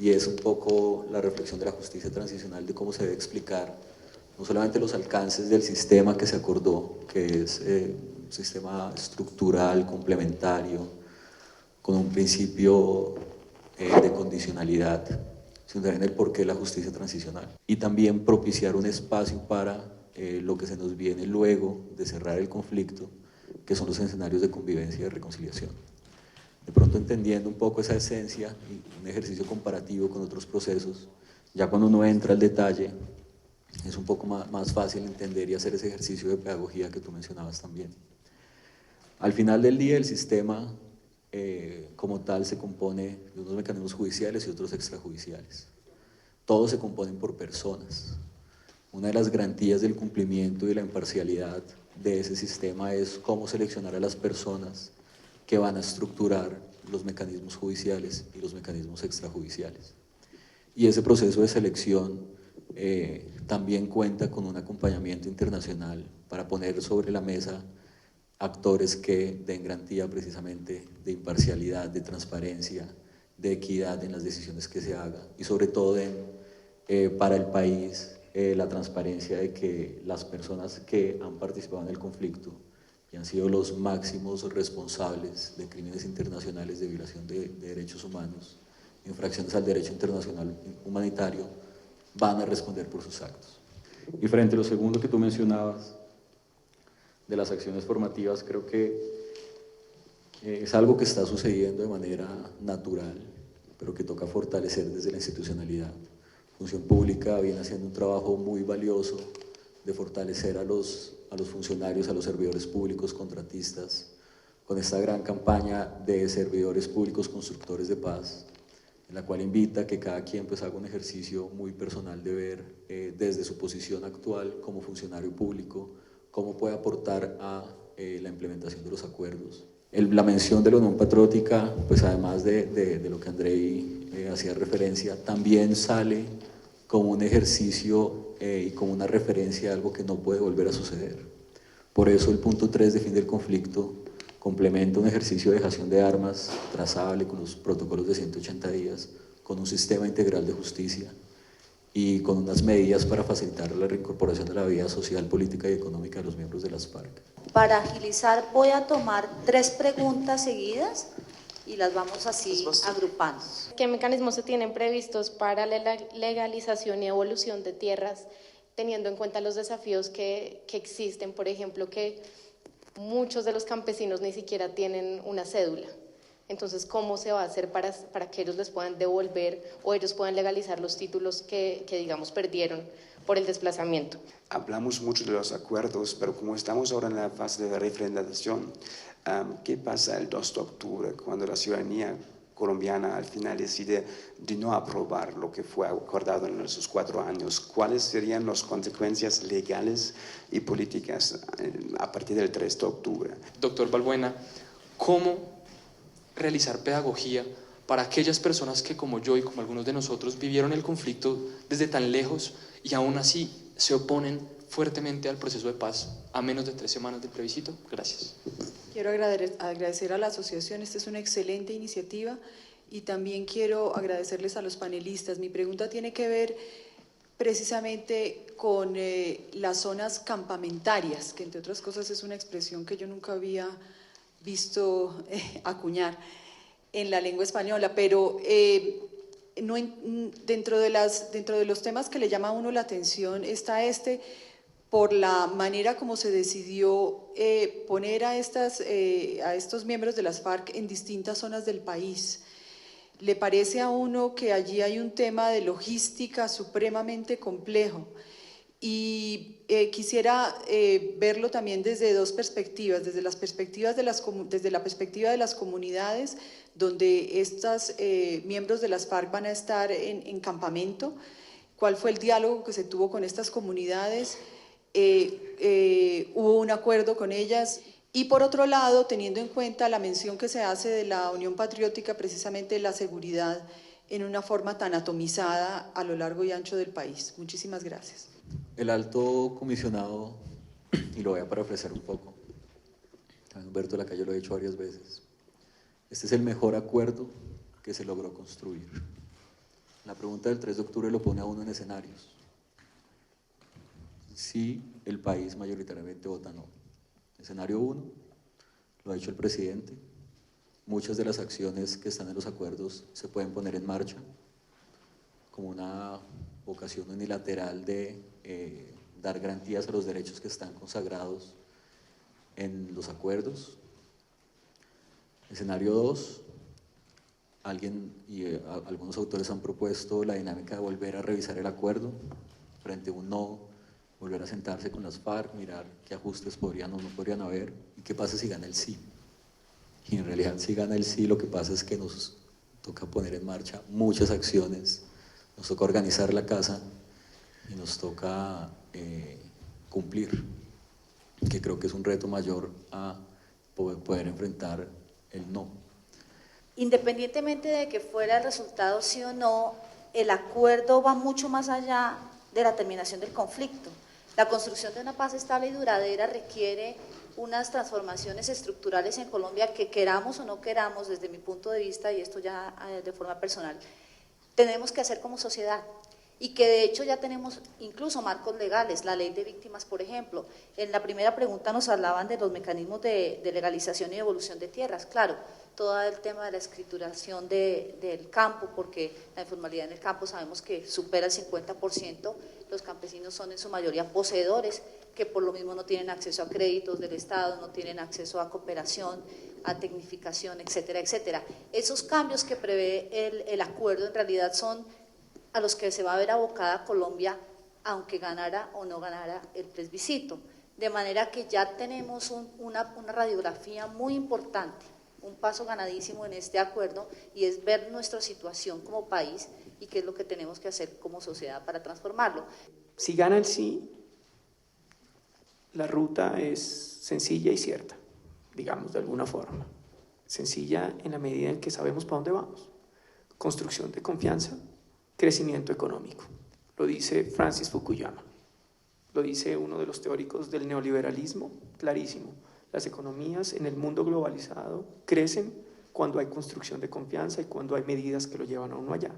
Y es un poco la reflexión de la justicia transicional de cómo se debe explicar no solamente los alcances del sistema que se acordó, que es un sistema estructural, complementario, con un principio de condicionalidad, sino también el porqué de la justicia transicional. Y también propiciar un espacio para lo que se nos viene luego de cerrar el conflicto, que son los escenarios de convivencia y de reconciliación. De pronto entendiendo un poco esa esencia y un ejercicio comparativo con otros procesos, ya cuando uno entra al detalle, es un poco más fácil entender y hacer ese ejercicio de pedagogía que tú mencionabas también. Al final del día, el sistema como tal se compone de unos mecanismos judiciales y otros extrajudiciales. Todos se componen por personas. Una de las garantías del cumplimiento y de la imparcialidad de ese sistema es cómo seleccionar a las personas que van a estructurar los mecanismos judiciales y los mecanismos extrajudiciales. Y ese proceso de selección también cuenta con un acompañamiento internacional para poner sobre la mesa actores que den garantía precisamente de imparcialidad, de transparencia, de equidad en las decisiones que se hagan y sobre todo den para el país la transparencia de que las personas que han participado en el conflicto y han sido los máximos responsables de crímenes internacionales de violación de derechos humanos, infracciones al derecho internacional humanitario, van a responder por sus actos. Y frente a lo segundo que tú mencionabas, de las acciones formativas, creo que es algo que está sucediendo de manera natural, pero que toca fortalecer desde la institucionalidad. Función Pública viene haciendo un trabajo muy valioso de fortalecer a los funcionarios, a los servidores públicos, contratistas, con esta gran campaña de servidores públicos constructores de paz, en la cual invita a que cada quien pues haga un ejercicio muy personal de ver desde su posición actual como funcionario público, cómo puede aportar a la implementación de los acuerdos. La mención de la Unión Patriótica, pues además de lo que Andrei hacía referencia, también sale como un ejercicio y como una referencia a algo que no puede volver a suceder. Por eso el punto 3 de fin del conflicto complementa un ejercicio de dejación de armas trazable con los protocolos de 180 días, con un sistema integral de justicia y con unas medidas para facilitar la reincorporación de la vida social, política y económica de los miembros de las FARC. Para agilizar voy a tomar 3 preguntas seguidas y las vamos así agrupando. ¿Qué mecanismos se tienen previstos para la legalización y evolución de tierras, teniendo en cuenta los desafíos que existen? Por ejemplo, que muchos de los campesinos ni siquiera tienen una cédula. Entonces, ¿cómo se va a hacer para que ellos les puedan devolver o ellos puedan legalizar los títulos que digamos, perdieron por el desplazamiento? Hablamos mucho de los acuerdos, pero como estamos ahora en la fase de referendación, ¿qué pasa el 2 de octubre cuando la ciudadanía colombiana al final decide de no aprobar lo que fue acordado en esos 4 años, ¿cuáles serían las consecuencias legales y políticas a partir del 3 de octubre? Doctor Balbuena, ¿cómo realizar pedagogía para aquellas personas que, como yo y como algunos de nosotros, vivieron el conflicto desde tan lejos y aún así se oponen fuertemente al proceso de paz a menos de 3 semanas del plebiscito? Gracias. Quiero agradecer a la asociación, esta es una excelente iniciativa, y también quiero agradecerles a los panelistas. Mi pregunta tiene que ver precisamente con las zonas campamentarias, que entre otras cosas es una expresión que yo nunca había visto acuñar en la lengua española, pero dentro de los temas que le llama a uno la atención está por la manera como se decidió poner a estos miembros de las FARC en distintas zonas del país. ¿Le parece a uno que allí hay un tema de logística supremamente complejo? Y quisiera verlo también desde 2 perspectivas, desde la perspectiva de las comunidades, donde estos miembros de las FARC van a estar en campamento. ¿Cuál fue el diálogo que se tuvo con estas comunidades? Hubo un acuerdo con ellas. Y por otro lado, teniendo en cuenta la mención que se hace de la Unión Patriótica, precisamente de la seguridad en una forma tan atomizada a lo largo y ancho del país. Muchísimas gracias. El alto comisionado, y lo voy a parafrasear un poco, Humberto Lacalle lo ha dicho varias veces, este es el mejor acuerdo que se logró construir. La pregunta del 3 de octubre lo pone a uno en escenarios. Sí, el país mayoritariamente vota no. Escenario 1, lo ha dicho el presidente, muchas de las acciones que están en los acuerdos se pueden poner en marcha como una vocación unilateral de dar garantías a los derechos que están consagrados en los acuerdos. Escenario 2, algunos autores han propuesto la dinámica de volver a revisar el acuerdo frente a un no, volver a sentarse con las FARC, mirar qué ajustes podrían o no podrían haber y qué pasa si gana el sí. Y en realidad si gana el sí, lo que pasa es que nos toca poner en marcha muchas acciones, nos toca organizar la casa y nos toca cumplir, que creo que es un reto mayor a poder enfrentar el no. Independientemente de que fuera el resultado sí o no, el acuerdo va mucho más allá de la terminación del conflicto. La construcción de una paz estable y duradera requiere unas transformaciones estructurales en Colombia que queramos o no queramos, desde mi punto de vista, y esto ya de forma personal, tenemos que hacer como sociedad. Y que de hecho ya tenemos incluso marcos legales, la ley de víctimas, por ejemplo. En la primera pregunta nos hablaban de los mecanismos de legalización y devolución de tierras. Claro, todo el tema de la escrituración del campo, porque la informalidad en el campo sabemos que supera el 50%, los campesinos son en su mayoría poseedores, que por lo mismo no tienen acceso a créditos del Estado, no tienen acceso a cooperación, a tecnificación, etcétera, etcétera. Esos cambios que prevé el acuerdo en realidad son a los que se va a ver abocada Colombia, aunque ganara o no ganara el plebiscito. De manera que ya tenemos una radiografía muy importante, un paso ganadísimo en este acuerdo, y es ver nuestra situación como país y qué es lo que tenemos que hacer como sociedad para transformarlo. Si gana el sí, la ruta es sencilla y cierta, digamos de alguna forma. Sencilla en la medida en que sabemos para dónde vamos. Construcción de confianza, crecimiento económico. Lo dice Francis Fukuyama, lo dice uno de los teóricos del neoliberalismo, clarísimo. Las economías en el mundo globalizado crecen cuando hay construcción de confianza y cuando hay medidas que lo llevan a uno allá.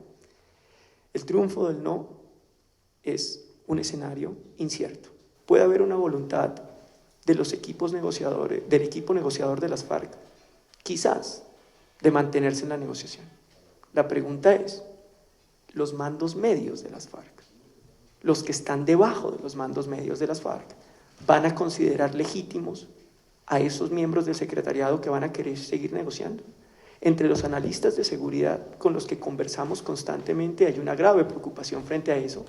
El triunfo del no es un escenario incierto. Puede haber una voluntad de los equipos negociadores, del equipo negociador de las FARC, quizás, de mantenerse en la negociación. La pregunta es, los mandos medios de las FARC, los que están debajo de los mandos medios de las FARC, van a considerar legítimos a esos miembros del secretariado que van a querer seguir negociando. Entre los analistas de seguridad con los que conversamos constantemente hay una grave preocupación frente a eso,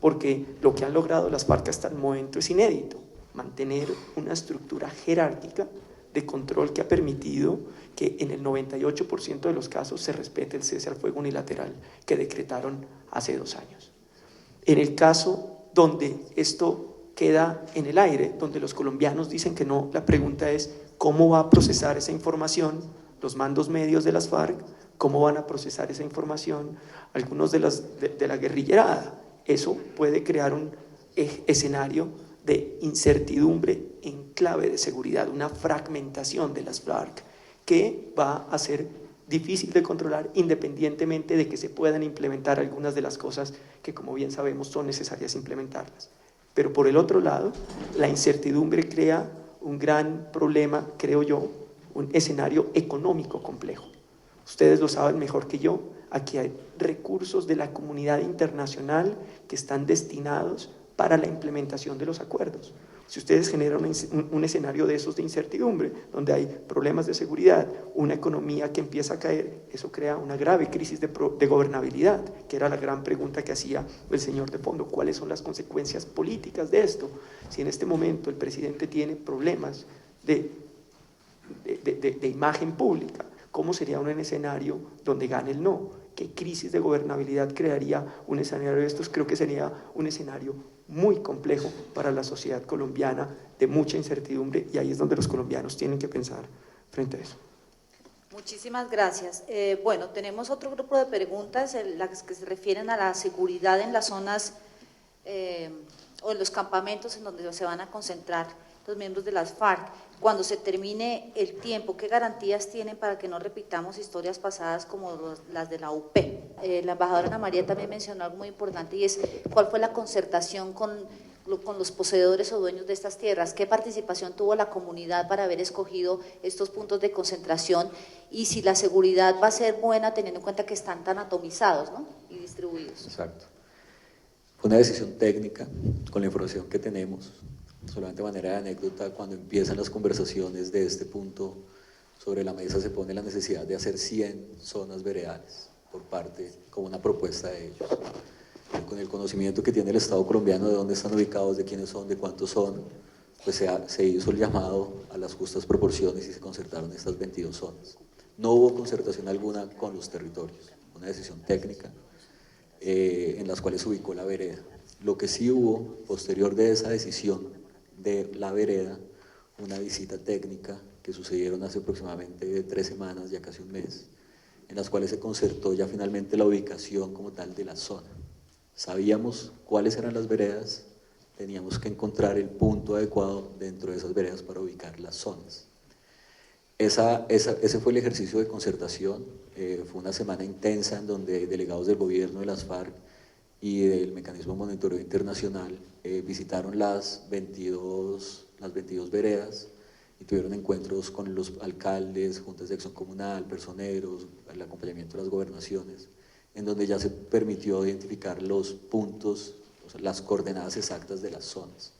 porque lo que han logrado las FARC hasta el momento es inédito, mantener una estructura jerárquica de control que ha permitido que en el 98% de los casos se respete el cese al fuego unilateral que decretaron hace 2 años. En el caso donde esto queda en el aire, donde los colombianos dicen que no, la pregunta es ¿cómo va a procesar esa información los mandos medios de las FARC? ¿Cómo van a procesar esa información algunos de la guerrillerada? Eso puede crear un escenario de incertidumbre en clave de seguridad, una fragmentación de las FARC que va a ser difícil de controlar independientemente de que se puedan implementar algunas de las cosas que, como bien sabemos, son necesarias implementarlas. Pero por el otro lado, la incertidumbre crea un gran problema, creo yo, un escenario económico complejo. Ustedes lo saben mejor que yo, aquí hay recursos de la comunidad internacional que están destinados para la implementación de los acuerdos. Si ustedes generan un escenario de esos de incertidumbre, donde hay problemas de seguridad, una economía que empieza a caer, eso crea una grave crisis de gobernabilidad, que era la gran pregunta que hacía el señor de fondo. ¿Cuáles son las consecuencias políticas de esto? Si en este momento el presidente tiene problemas de imagen pública, ¿cómo sería un escenario donde gane el no? ¿Qué crisis de gobernabilidad crearía un escenario de estos? Creo que sería un escenario muy complejo para la sociedad colombiana, de mucha incertidumbre, y ahí es donde los colombianos tienen que pensar frente a eso. Muchísimas gracias. Bueno, tenemos otro grupo de preguntas, las que se refieren a la seguridad en las zonas o en los campamentos en donde se van a concentrar los miembros de las FARC. Cuando se termine el tiempo, ¿qué garantías tienen para que no repitamos historias pasadas como las de la UP? La embajadora Ana María también mencionó algo muy importante, y es cuál fue la concertación con los poseedores o dueños de estas tierras, qué participación tuvo la comunidad para haber escogido estos puntos de concentración, y si la seguridad va a ser buena teniendo en cuenta que están tan atomizados, ¿no?, y distribuidos. Exacto. Fue una decisión técnica con la información que tenemos. Solamente de manera de anécdota, cuando empiezan las conversaciones de este punto sobre la mesa se pone la necesidad de hacer 100 zonas veredales por parte, como una propuesta de ellos. Con el conocimiento que tiene el Estado colombiano de dónde están ubicados, de quiénes son, de cuántos son, pues se hizo el llamado a las justas proporciones y se concertaron estas 22 zonas. No hubo concertación alguna con los territorios, una decisión técnica en las cuales se ubicó la vereda. Lo que sí hubo, posterior de esa decisión de la vereda, una visita técnica que sucedieron hace aproximadamente 3 semanas, ya casi un mes, en las cuales se concertó ya finalmente la ubicación como tal de la zona. Sabíamos cuáles eran las veredas, teníamos que encontrar el punto adecuado dentro de esas veredas para ubicar las zonas. Ese fue el ejercicio de concertación. Fue una semana intensa en donde delegados del gobierno, de las FARC y del Mecanismo de Monitoreo Internacional visitaron las 22 veredas y tuvieron encuentros con los alcaldes, juntas de acción comunal, personeros, el acompañamiento de las gobernaciones, en donde ya se permitió identificar los puntos, o sea, las coordenadas exactas de las zonas.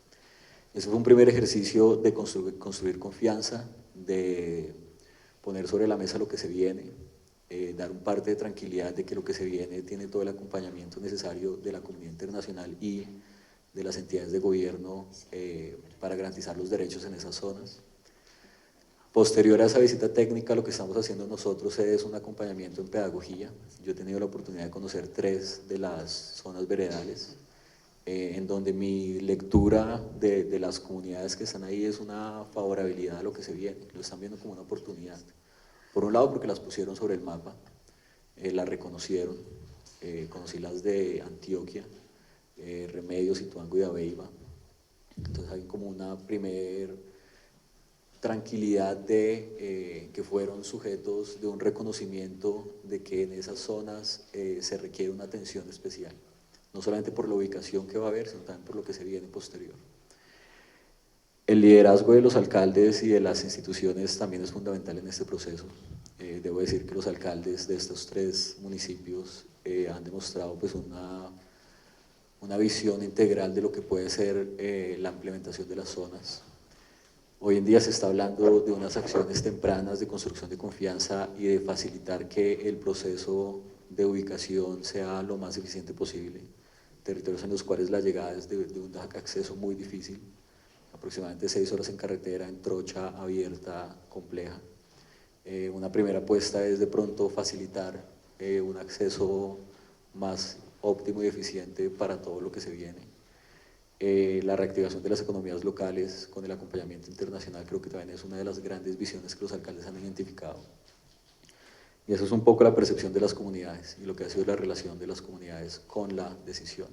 Ese fue un primer ejercicio de construir confianza, de poner sobre la mesa lo que se viene, dar un parte de tranquilidad de que lo que se viene tiene todo el acompañamiento necesario de la comunidad internacional y de las entidades de gobierno para garantizar los derechos en esas zonas. Posterior a esa visita técnica, lo que estamos haciendo nosotros es un acompañamiento en pedagogía. Yo he tenido la oportunidad de conocer 3 de las zonas veredales, en donde mi lectura de las comunidades que están ahí es una favorabilidad a lo que se viene, lo están viendo como una oportunidad. Por un lado porque las pusieron sobre el mapa, las reconocieron, conocí las de Antioquia, Remedios, Ituango y Aveiva, entonces hay como una primer tranquilidad de que fueron sujetos de un reconocimiento de que en esas zonas se requiere una atención especial, no solamente por la ubicación que va a haber, sino también por lo que se viene posterior. El liderazgo de los alcaldes y de las instituciones también es fundamental en este proceso. Debo decir que los alcaldes de estos 3 municipios han demostrado pues una visión integral de lo que puede ser la implementación de las zonas. Hoy en día se está hablando de unas acciones tempranas de construcción de confianza y de facilitar que el proceso de ubicación sea lo más eficiente posible. Territorios en los cuales la llegada es de un acceso muy difícil. aproximadamente 6 horas en carretera, en trocha abierta, compleja. Una primera apuesta es de pronto facilitar un acceso más óptimo y eficiente para todo lo que se viene. La reactivación de las economías locales con el acompañamiento internacional creo que también es una de las grandes visiones que los alcaldes han identificado. Y eso es un poco la percepción de las comunidades y lo que ha sido la relación de las comunidades con la decisión.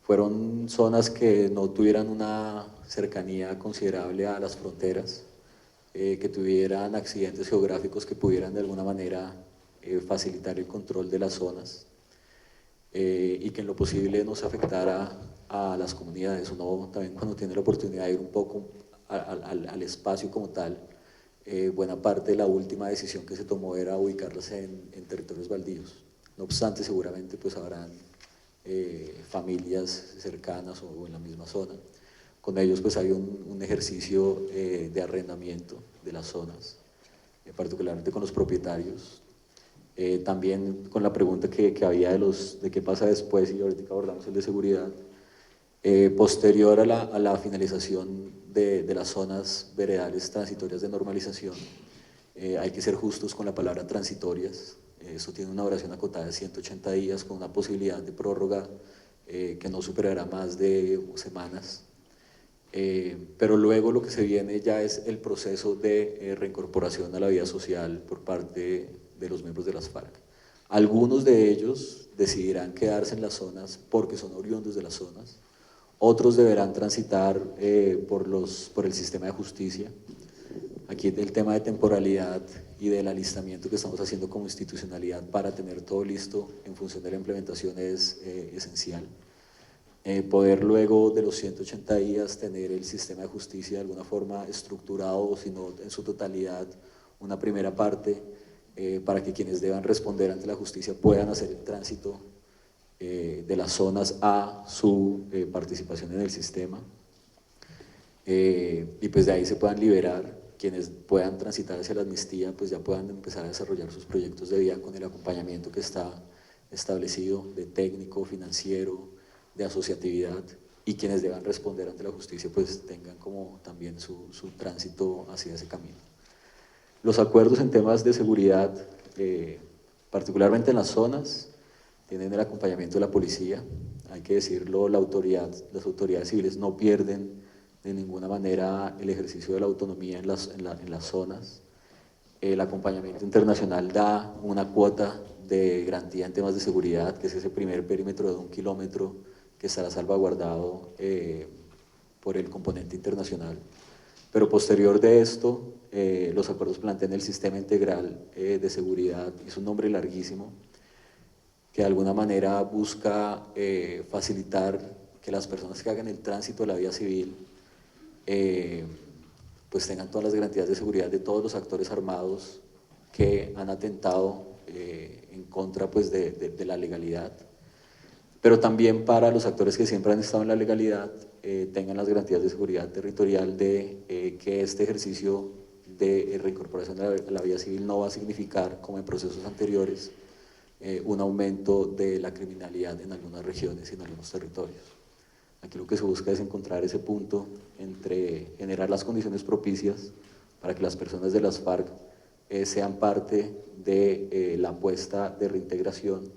Fueron zonas que no tuvieran una cercanía considerable a las fronteras, que tuvieran accidentes geográficos que pudieran de alguna manera facilitar el control de las zonas y que en lo posible no se afectara a las comunidades. Uno también cuando tiene la oportunidad de ir un poco al espacio como tal, buena parte de la última decisión que se tomó era ubicarlas en territorios baldíos. No obstante, seguramente pues habrán familias cercanas o en la misma zona. Con ellos pues hay un ejercicio de arrendamiento de las zonas, particularmente con los propietarios. También con la pregunta que había de qué pasa después, y ahorita abordamos el de seguridad. Posterior a la finalización de las zonas veredales transitorias de normalización, hay que ser justos con la palabra transitorias. Eso tiene una duración acotada de 180 días con una posibilidad de prórroga que no superará más de semanas. Pero luego lo que se viene ya es el proceso de reincorporación a la vida social por parte de los miembros de las FARC. Algunos de ellos decidirán quedarse en las zonas porque son oriundos de las zonas, otros deberán transitar por el sistema de justicia. Aquí el tema de temporalidad y del alistamiento que estamos haciendo como institucionalidad para tener todo listo en función de la implementación es esencial. Poder luego de los 180 días tener el sistema de justicia de alguna forma estructurado, o si no en su totalidad, una primera parte para que quienes deban responder ante la justicia puedan hacer el tránsito de las zonas a su participación en el sistema y pues de ahí se puedan liberar. Quienes puedan transitar hacia la amnistía pues ya puedan empezar a desarrollar sus proyectos de vida con el acompañamiento que está establecido de técnico, financiero, de asociatividad, y quienes deban responder ante la justicia pues tengan como también su tránsito hacia ese camino. Los acuerdos en temas de seguridad, particularmente en las zonas, tienen el acompañamiento de la policía. Hay que decirlo, las autoridades civiles no pierden de ninguna manera el ejercicio de la autonomía en las zonas. El acompañamiento internacional da una cuota de garantía en temas de seguridad, que es ese primer perímetro de 1 kilómetro que estará salvaguardado por el componente internacional. Pero posterior de esto, los acuerdos plantean el sistema integral de seguridad, es un nombre larguísimo, que de alguna manera busca facilitar que las personas que hagan el tránsito de la vía civil pues tengan todas las garantías de seguridad de todos los actores armados que han atentado en contra pues, de la legalidad, pero también para los actores que siempre han estado en la legalidad tengan las garantías de seguridad territorial de que este ejercicio de reincorporación a la vía civil no va a significar, como en procesos anteriores, un aumento de la criminalidad en algunas regiones y en algunos territorios. Aquí lo que se busca es encontrar ese punto entre generar las condiciones propicias para que las personas de las FARC sean parte de la apuesta de reintegración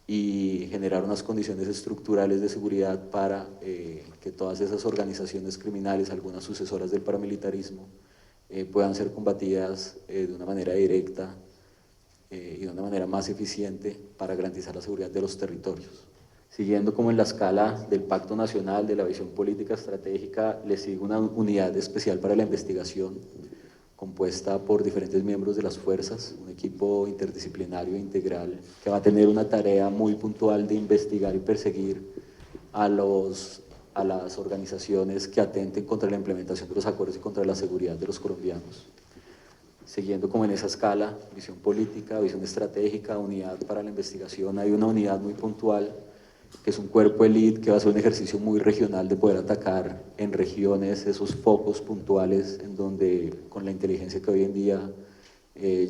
y generar unas condiciones estructurales de seguridad para que todas esas organizaciones criminales, algunas sucesoras del paramilitarismo, puedan ser combatidas de una manera directa y de una manera más eficiente para garantizar la seguridad de los territorios. Siguiendo como en la escala del Pacto Nacional, de la visión política estratégica, le sigue una unidad especial para la investigación, compuesta por diferentes miembros de las fuerzas, un equipo interdisciplinario e integral que va a tener una tarea muy puntual de investigar y perseguir a las organizaciones que atenten contra la implementación de los acuerdos y contra la seguridad de los colombianos. Siguiendo como en esa escala, visión política, visión estratégica, unidad para la investigación, hay una unidad muy puntual que es un cuerpo elite que va a hacer un ejercicio muy regional de poder atacar en regiones esos focos puntuales en donde con la inteligencia que hoy en día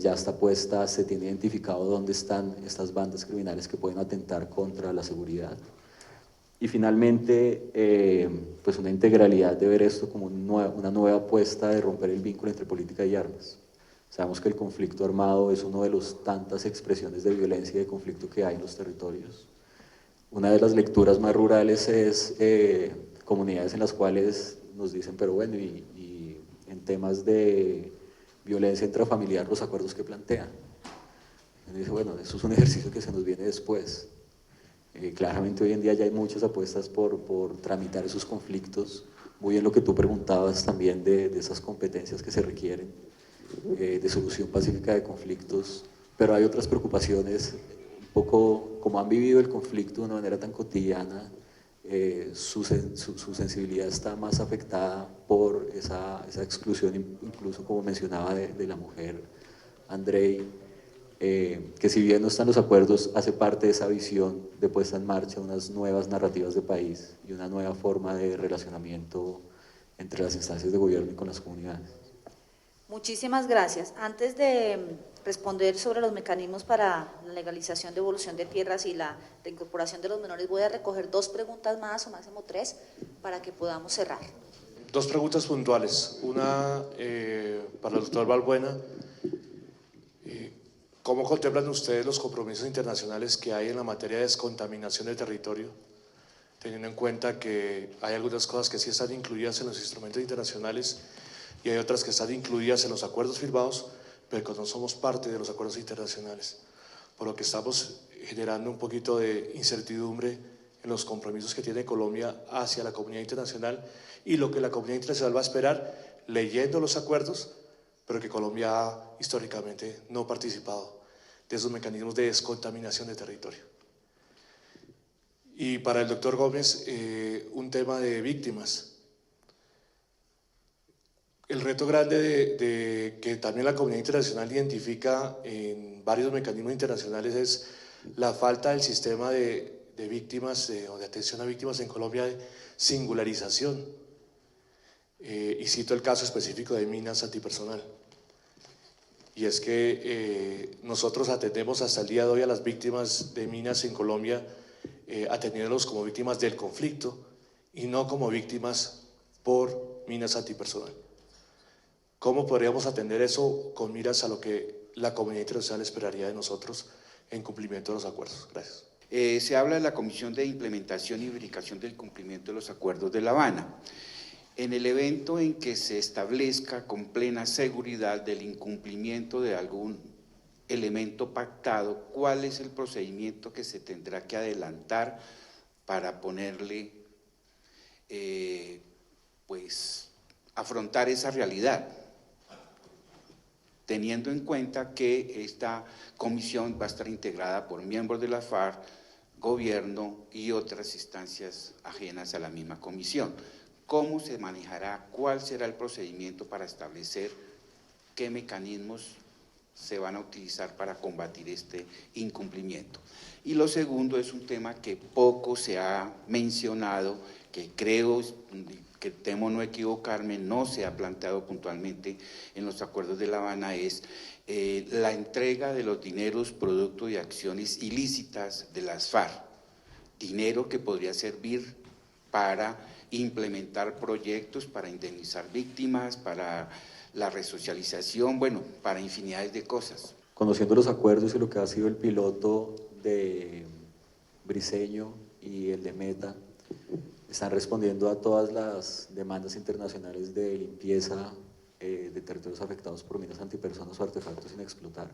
ya está puesta, se tiene identificado dónde están estas bandas criminales que pueden atentar contra la seguridad. Y finalmente, pues una integralidad de ver esto como una nueva apuesta de romper el vínculo entre política y armas. Sabemos que el conflicto armado es una de las tantas expresiones de violencia y de conflicto que hay en los territorios. Una de las lecturas más rurales es comunidades en las cuales nos dicen, pero bueno, y en temas de violencia intrafamiliar, los acuerdos que plantean. Y uno dice, bueno, eso es un ejercicio que se nos viene después. Claramente hoy en día ya hay muchas apuestas por tramitar esos conflictos, muy bien lo que tú preguntabas también de esas competencias que se requieren, de solución pacífica de conflictos, pero hay otras preocupaciones, un poco como han vivido el conflicto de una manera tan cotidiana, su sensibilidad está más afectada por esa exclusión, incluso como mencionaba de la mujer Andrei, que si bien no están los acuerdos, hace parte de esa visión de puesta en marcha unas nuevas narrativas de país y una nueva forma de relacionamiento entre las instancias de gobierno y con las comunidades. Muchísimas gracias. Antes de responder sobre los mecanismos para la legalización de evolución de tierras y la reincorporación de los menores, voy a recoger 2 preguntas más, o máximo 3, para que podamos cerrar. 2 preguntas puntuales. Una para el doctor Balbuena. ¿Cómo contemplan ustedes los compromisos internacionales que hay en la materia de descontaminación del territorio, teniendo en cuenta que hay algunas cosas que sí están incluidas en los instrumentos internacionales y hay otras que están incluidas en los acuerdos firmados, pero que no somos parte de los acuerdos internacionales? Por lo que estamos generando un poquito de incertidumbre en los compromisos que tiene Colombia hacia la comunidad internacional y lo que la comunidad internacional va a esperar leyendo los acuerdos, pero que Colombia ha históricamente no participado de esos mecanismos de descontaminación de territorio. Y para el doctor Gómez, un tema de víctimas. El reto grande de que también la comunidad internacional identifica en varios mecanismos internacionales es la falta del sistema de víctimas o de atención a víctimas en Colombia de singularización. Y cito el caso específico de minas antipersonal. Y es que nosotros atendemos hasta el día de hoy a las víctimas de minas en Colombia, atendiéndolos como víctimas del conflicto y no como víctimas por minas antipersonal. ¿Cómo podríamos atender eso con miras a lo que la comunidad internacional esperaría de nosotros en cumplimiento de los acuerdos? Gracias. Se habla de la Comisión de Implementación y Verificación del Cumplimiento de los Acuerdos de La Habana. En el evento en que se establezca con plena seguridad del incumplimiento de algún elemento pactado, ¿cuál es el procedimiento que se tendrá que adelantar para ponerle, pues, afrontar esa realidad? Teniendo en cuenta que esta comisión va a estar integrada por miembros de la FARC, gobierno y otras instancias ajenas a la misma comisión. ¿Cómo se manejará? ¿Cuál será el procedimiento para establecer qué mecanismos se van a utilizar para combatir este incumplimiento? Y lo segundo es un tema que poco se ha mencionado, que creo, que temo no equivocarme, no se ha planteado puntualmente en los acuerdos de La Habana, es la entrega de los dineros producto de acciones ilícitas de las FARC, dinero que podría servir para implementar proyectos, para indemnizar víctimas, para la resocialización, bueno, para infinidades de cosas. Conociendo los acuerdos y lo que ha sido el piloto de Briceño y el de Meta, están respondiendo a todas las demandas internacionales de limpieza de territorios afectados por minas antipersonas o artefactos sin explotar.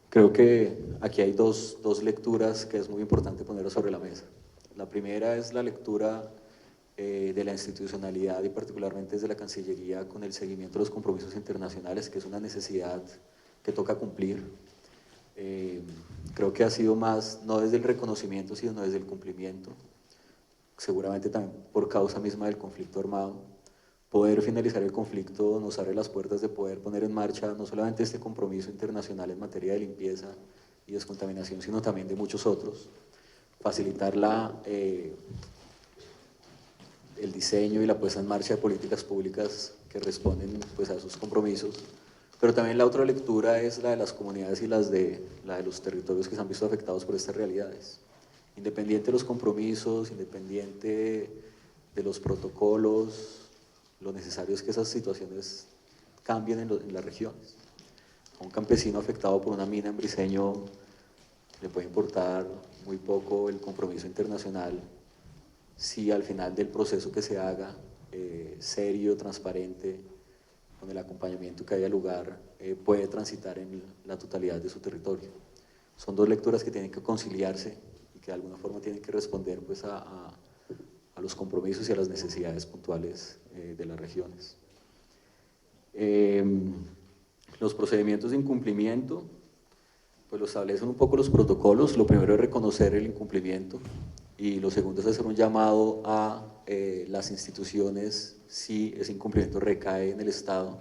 Creo que aquí hay dos lecturas que es muy importante poner sobre la mesa. La primera es la lectura de la institucionalidad y particularmente desde la Cancillería con el seguimiento de los compromisos internacionales, que es una necesidad que toca cumplir. Creo que ha sido más, no desde el reconocimiento, sino desde el cumplimiento, seguramente también por causa misma del conflicto armado. Poder finalizar el conflicto nos abre las puertas de poder poner en marcha no solamente este compromiso internacional en materia de limpieza y descontaminación, sino también de muchos otros. Facilitar el diseño y la puesta en marcha de políticas públicas que responden pues, a esos compromisos. Pero también la otra lectura es la de las comunidades y la de los territorios que se han visto afectados por estas realidades. independiente de los compromisos, independiente de los protocolos, lo necesario es que esas situaciones cambien en las regiones. A un campesino afectado por una mina en Briceño le puede importar muy poco el compromiso internacional si al final del proceso que se haga, serio, transparente, con el acompañamiento que haya lugar, puede transitar en la totalidad de su territorio. Son dos lecturas que tienen que conciliarse y que de alguna forma tienen que responder pues, a los compromisos y a las necesidades puntuales de las regiones. Los procedimientos de incumplimiento, pues lo establecen un poco los protocolos. Lo primero es reconocer el incumplimiento y lo segundo es hacer un llamado a las instituciones si ese incumplimiento recae en el Estado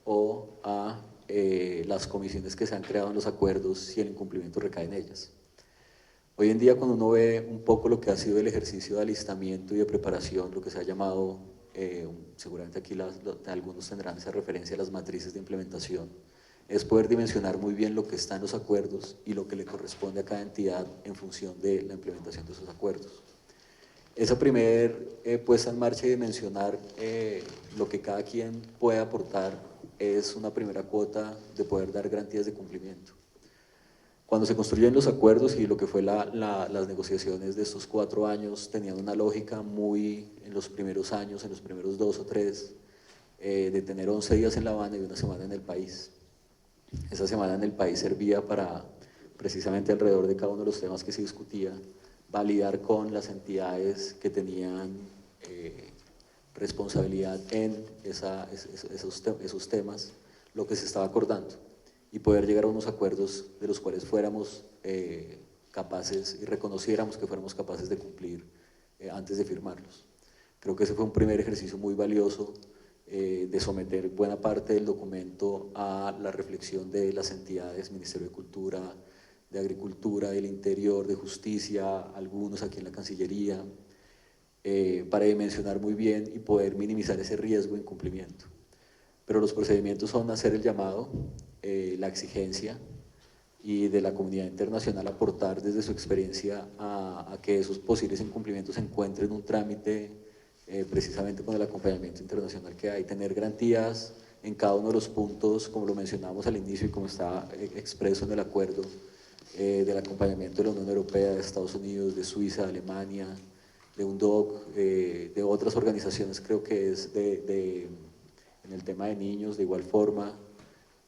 o a las comisiones que se han creado en los acuerdos si el incumplimiento recae en ellas. Hoy en día, cuando uno ve un poco lo que ha sido el ejercicio de alistamiento y de preparación, lo que se ha llamado, seguramente aquí algunos tendrán esa referencia a las matrices de implementación, es poder dimensionar muy bien lo que está en los acuerdos y lo que le corresponde a cada entidad en función de la implementación de esos acuerdos. Esa primer puesta en marcha y dimensionar lo que cada quien puede aportar es una primera cuota de poder dar garantías de cumplimiento. Cuando se construyen los acuerdos y lo que fue las negociaciones de estos 4 años tenían una lógica muy, en los primeros años, en los primeros 2 o 3, de tener 11 días en La Habana y 1 semana en el país. Esa semana en el país servía para, precisamente alrededor de cada uno de los temas que se discutía, validar con las entidades que tenían responsabilidad en esos temas lo que se estaba acordando y poder llegar a unos acuerdos de los cuales fuéramos capaces y reconociéramos que fuéramos capaces de cumplir antes de firmarlos. Creo que ese fue un primer ejercicio muy valioso de someter buena parte del documento a la reflexión de las entidades, Ministerio de Cultura, de Agricultura, del Interior, de Justicia, algunos aquí en la Cancillería, para dimensionar muy bien y poder minimizar ese riesgo de incumplimiento. Pero los procedimientos son hacer el llamado, la exigencia y de la comunidad internacional aportar desde su experiencia a que esos posibles incumplimientos encuentren un trámite precisamente con el acompañamiento internacional que hay, tener garantías en cada uno de los puntos, como lo mencionamos al inicio y como está expreso en el acuerdo, del acompañamiento de la Unión Europea, de Estados Unidos, de Suiza, de Alemania, de UNDOC, de otras organizaciones, creo que es en el tema de niños, de igual forma.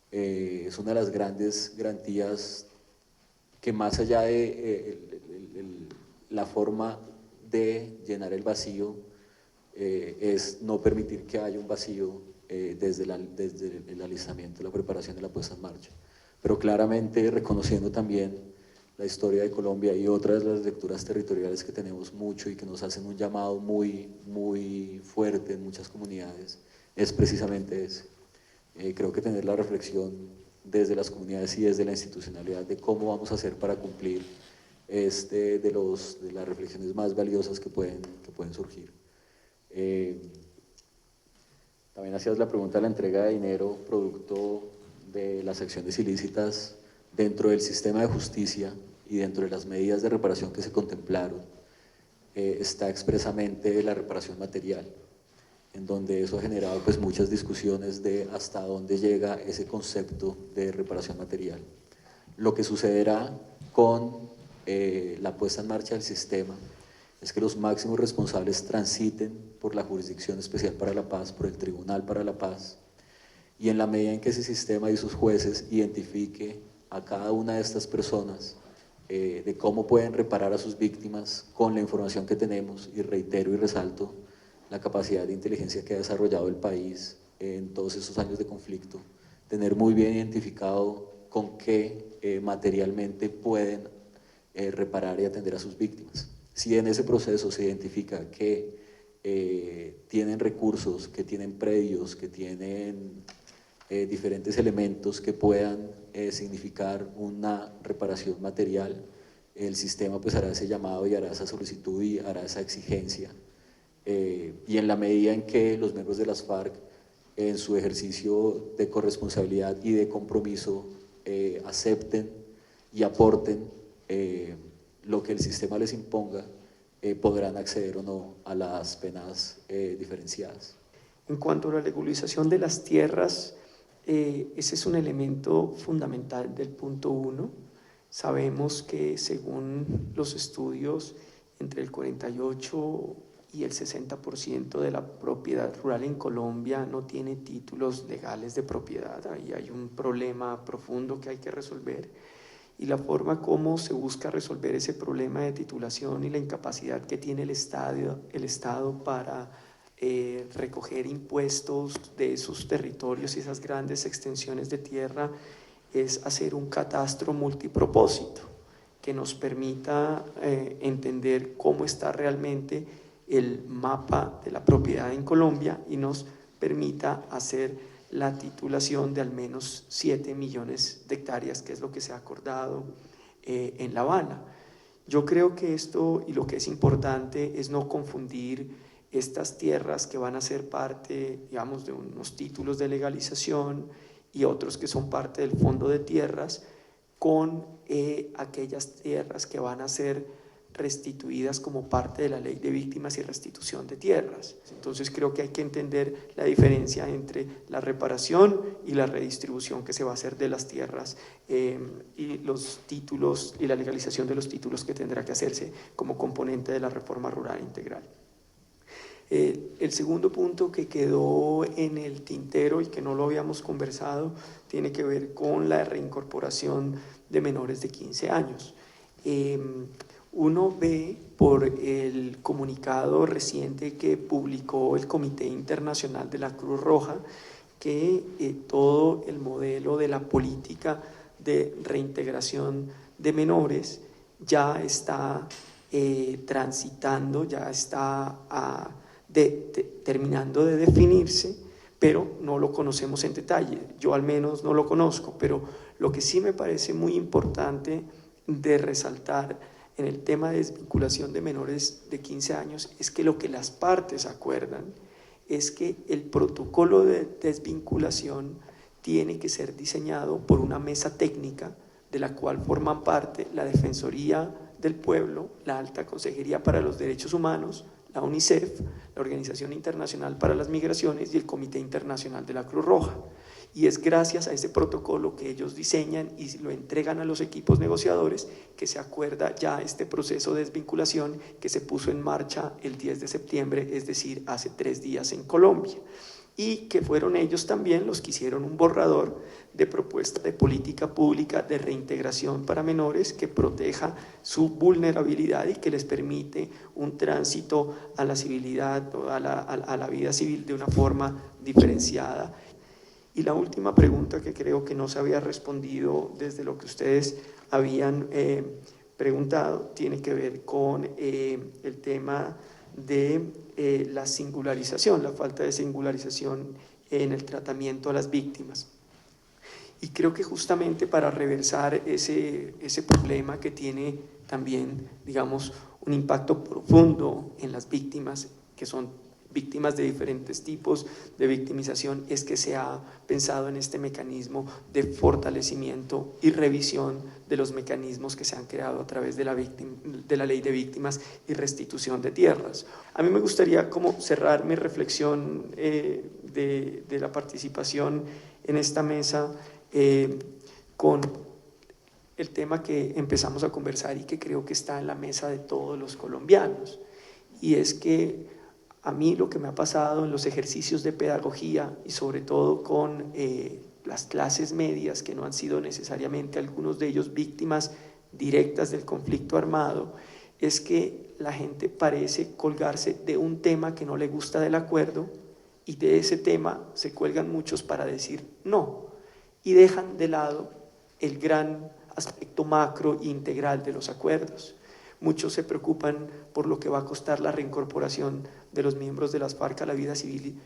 Es una de las grandes garantías que más allá de la forma de llenar el vacío, es no permitir que haya un vacío desde el alistamiento, la preparación y la puesta en marcha. Pero claramente reconociendo también la historia de Colombia y otras de las lecturas territoriales que tenemos mucho y que nos hacen un llamado muy, muy fuerte en muchas comunidades, es precisamente ese. Creo que tener la reflexión desde las comunidades y desde la institucionalidad de cómo vamos a hacer para cumplir es de las reflexiones más valiosas que pueden surgir. También hacías la pregunta de la entrega de dinero producto de las acciones ilícitas dentro del sistema de justicia y dentro de las medidas de reparación que se contemplaron. Está expresamente la reparación material, en donde eso ha generado pues muchas discusiones de hasta dónde llega ese concepto de reparación material. Lo que sucederá con la puesta en marcha del sistema es que los máximos responsables transiten por la Jurisdicción Especial para la Paz, por el Tribunal para la Paz, y en la medida en que ese sistema y sus jueces identifique a cada una de estas personas de cómo pueden reparar a sus víctimas con la información que tenemos, y reitero y resalto la capacidad de inteligencia que ha desarrollado el país en todos esos años de conflicto, tener muy bien identificado con qué materialmente pueden reparar y atender a sus víctimas. Si en ese proceso se identifica que tienen recursos, que tienen predios, que tienen diferentes elementos que puedan significar una reparación material, el sistema pues hará ese llamado y hará esa solicitud y hará esa exigencia. Y en la medida en que los miembros de las FARC en su ejercicio de corresponsabilidad y de compromiso acepten y aporten, lo que el sistema les imponga, podrán acceder o no a las penas diferenciadas. En cuanto a la regularización de las tierras, ese es un elemento fundamental del punto 1. Sabemos que según los estudios, entre el 48 y el 60% de la propiedad rural en Colombia no tiene títulos legales de propiedad. Ahí hay un problema profundo que hay que resolver. Y la forma como se busca resolver ese problema de titulación y la incapacidad que tiene el Estado para recoger impuestos de esos territorios y esas grandes extensiones de tierra es hacer un catastro multipropósito que nos permita entender cómo está realmente el mapa de la propiedad en Colombia y nos permita hacer la titulación de al menos 7 millones de hectáreas, que es lo que se ha acordado en La Habana. Yo creo que esto, y lo que es importante, es no confundir estas tierras que van a ser parte, digamos, de unos títulos de legalización y otros que son parte del fondo de tierras, con aquellas tierras que van a ser restituidas como parte de la ley de víctimas y restitución de tierras. Entonces creo que hay que entender la diferencia entre la reparación y la redistribución que se va a hacer de las tierras y los títulos y la legalización de los títulos que tendrá que hacerse como componente de la reforma rural integral. El segundo punto que quedó en el tintero y que no lo habíamos conversado tiene que ver con la reincorporación de menores de 15 años. Uno ve por el comunicado reciente que publicó el Comité Internacional de la Cruz Roja que todo el modelo de la política de reintegración de menores ya está transitando, ya está terminando de definirse, pero no lo conocemos en detalle. Yo al menos no lo conozco, pero lo que sí me parece muy importante de resaltar en el tema de desvinculación de menores de 15 años es que lo que las partes acuerdan es que el protocolo de desvinculación tiene que ser diseñado por una mesa técnica de la cual forman parte la Defensoría del Pueblo, la Alta Consejería para los Derechos Humanos, la UNICEF, la Organización Internacional para las Migraciones y el Comité Internacional de la Cruz Roja. Y es gracias a ese protocolo que ellos diseñan y lo entregan a los equipos negociadores que se acuerda ya este proceso de desvinculación que se puso en marcha el 10 de septiembre, es decir, hace 3 días en Colombia. Y que fueron ellos también los que hicieron un borrador de propuesta de política pública de reintegración para menores que proteja su vulnerabilidad y que les permite un tránsito a la civilidad, a la vida civil de una forma diferenciada. Y la última pregunta que creo que no se había respondido desde lo que ustedes habían preguntado tiene que ver con el tema de la singularización, la falta de singularización en el tratamiento a las víctimas. Y creo que justamente para reversar ese problema que tiene también, digamos, un impacto profundo en las víctimas, que son víctimas de diferentes tipos de victimización, es que se ha pensado en este mecanismo de fortalecimiento y revisión de los mecanismos que se han creado a través de la ley de víctimas y restitución de tierras. A mí me gustaría como cerrar mi reflexión de la participación en esta mesa con el tema que empezamos a conversar y que creo que está en la mesa de todos los colombianos, y es que a mí lo que me ha pasado en los ejercicios de pedagogía y sobre todo con las clases medias que no han sido necesariamente algunos de ellos víctimas directas del conflicto armado, es que la gente parece colgarse de un tema que no le gusta del acuerdo y de ese tema se cuelgan muchos para decir no y dejan de lado el gran aspecto macro e integral de los acuerdos. Muchos se preocupan por lo que va a costar la reincorporación de los miembros de las FARC a la vida civil,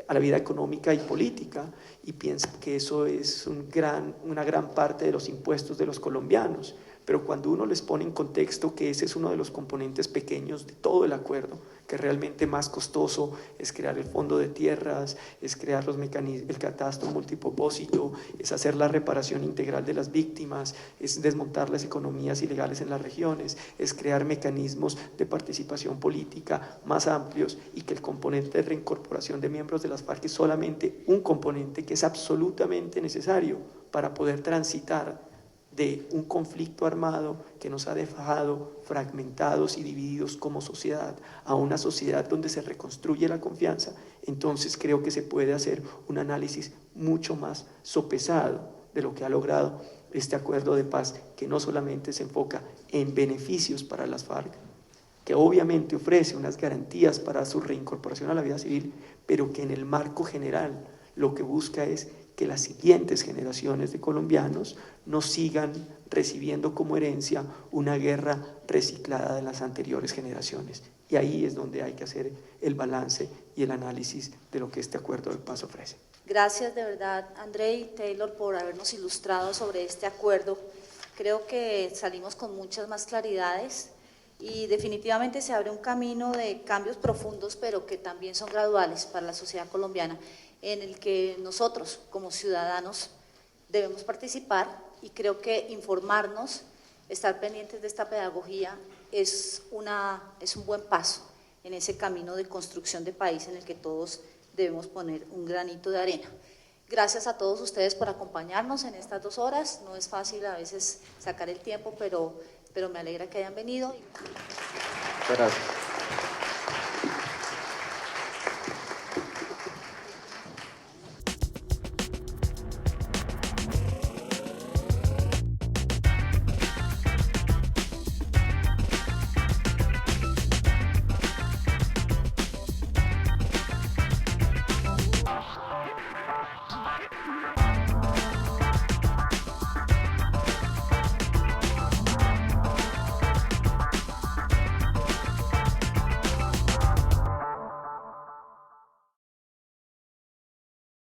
a la vida económica y política, y piensan que eso es una gran parte de los impuestos de los colombianos. pero cuando uno les pone en contexto que ese es uno de los componentes pequeños de todo el acuerdo, que realmente más costoso es crear el fondo de tierras, es crear los mecanismos, el catastro multipropósito, es hacer la reparación integral de las víctimas, es desmontar las economías ilegales en las regiones, es crear mecanismos de participación política más amplios, y que el componente de reincorporación de miembros de las FARC es solamente un componente que es absolutamente necesario para poder transitar de un conflicto armado que nos ha dejado fragmentados y divididos como sociedad a una sociedad donde se reconstruye la confianza. Entonces creo que se puede hacer un análisis mucho más sopesado de lo que ha logrado este acuerdo de paz, que no solamente se enfoca en beneficios para las FARC, que obviamente ofrece unas garantías para su reincorporación a la vida civil, pero que en el marco general lo que busca es que las siguientes generaciones de colombianos no sigan recibiendo como herencia una guerra reciclada de las anteriores generaciones. Y ahí es donde hay que hacer el balance y el análisis de lo que este acuerdo de paz ofrece. Gracias de verdad, André y Taylor, por habernos ilustrado sobre este acuerdo. Creo que salimos con muchas más claridades y definitivamente se abre un camino de cambios profundos, pero que también son graduales para la sociedad colombiana, en el que nosotros como ciudadanos debemos participar, y creo que informarnos, estar pendientes de esta pedagogía es un buen paso en ese camino de construcción de país en el que todos debemos poner un granito de arena. Gracias a todos ustedes por acompañarnos en estas 2 horas. No es fácil a veces sacar el tiempo, pero me alegra que hayan venido. Gracias.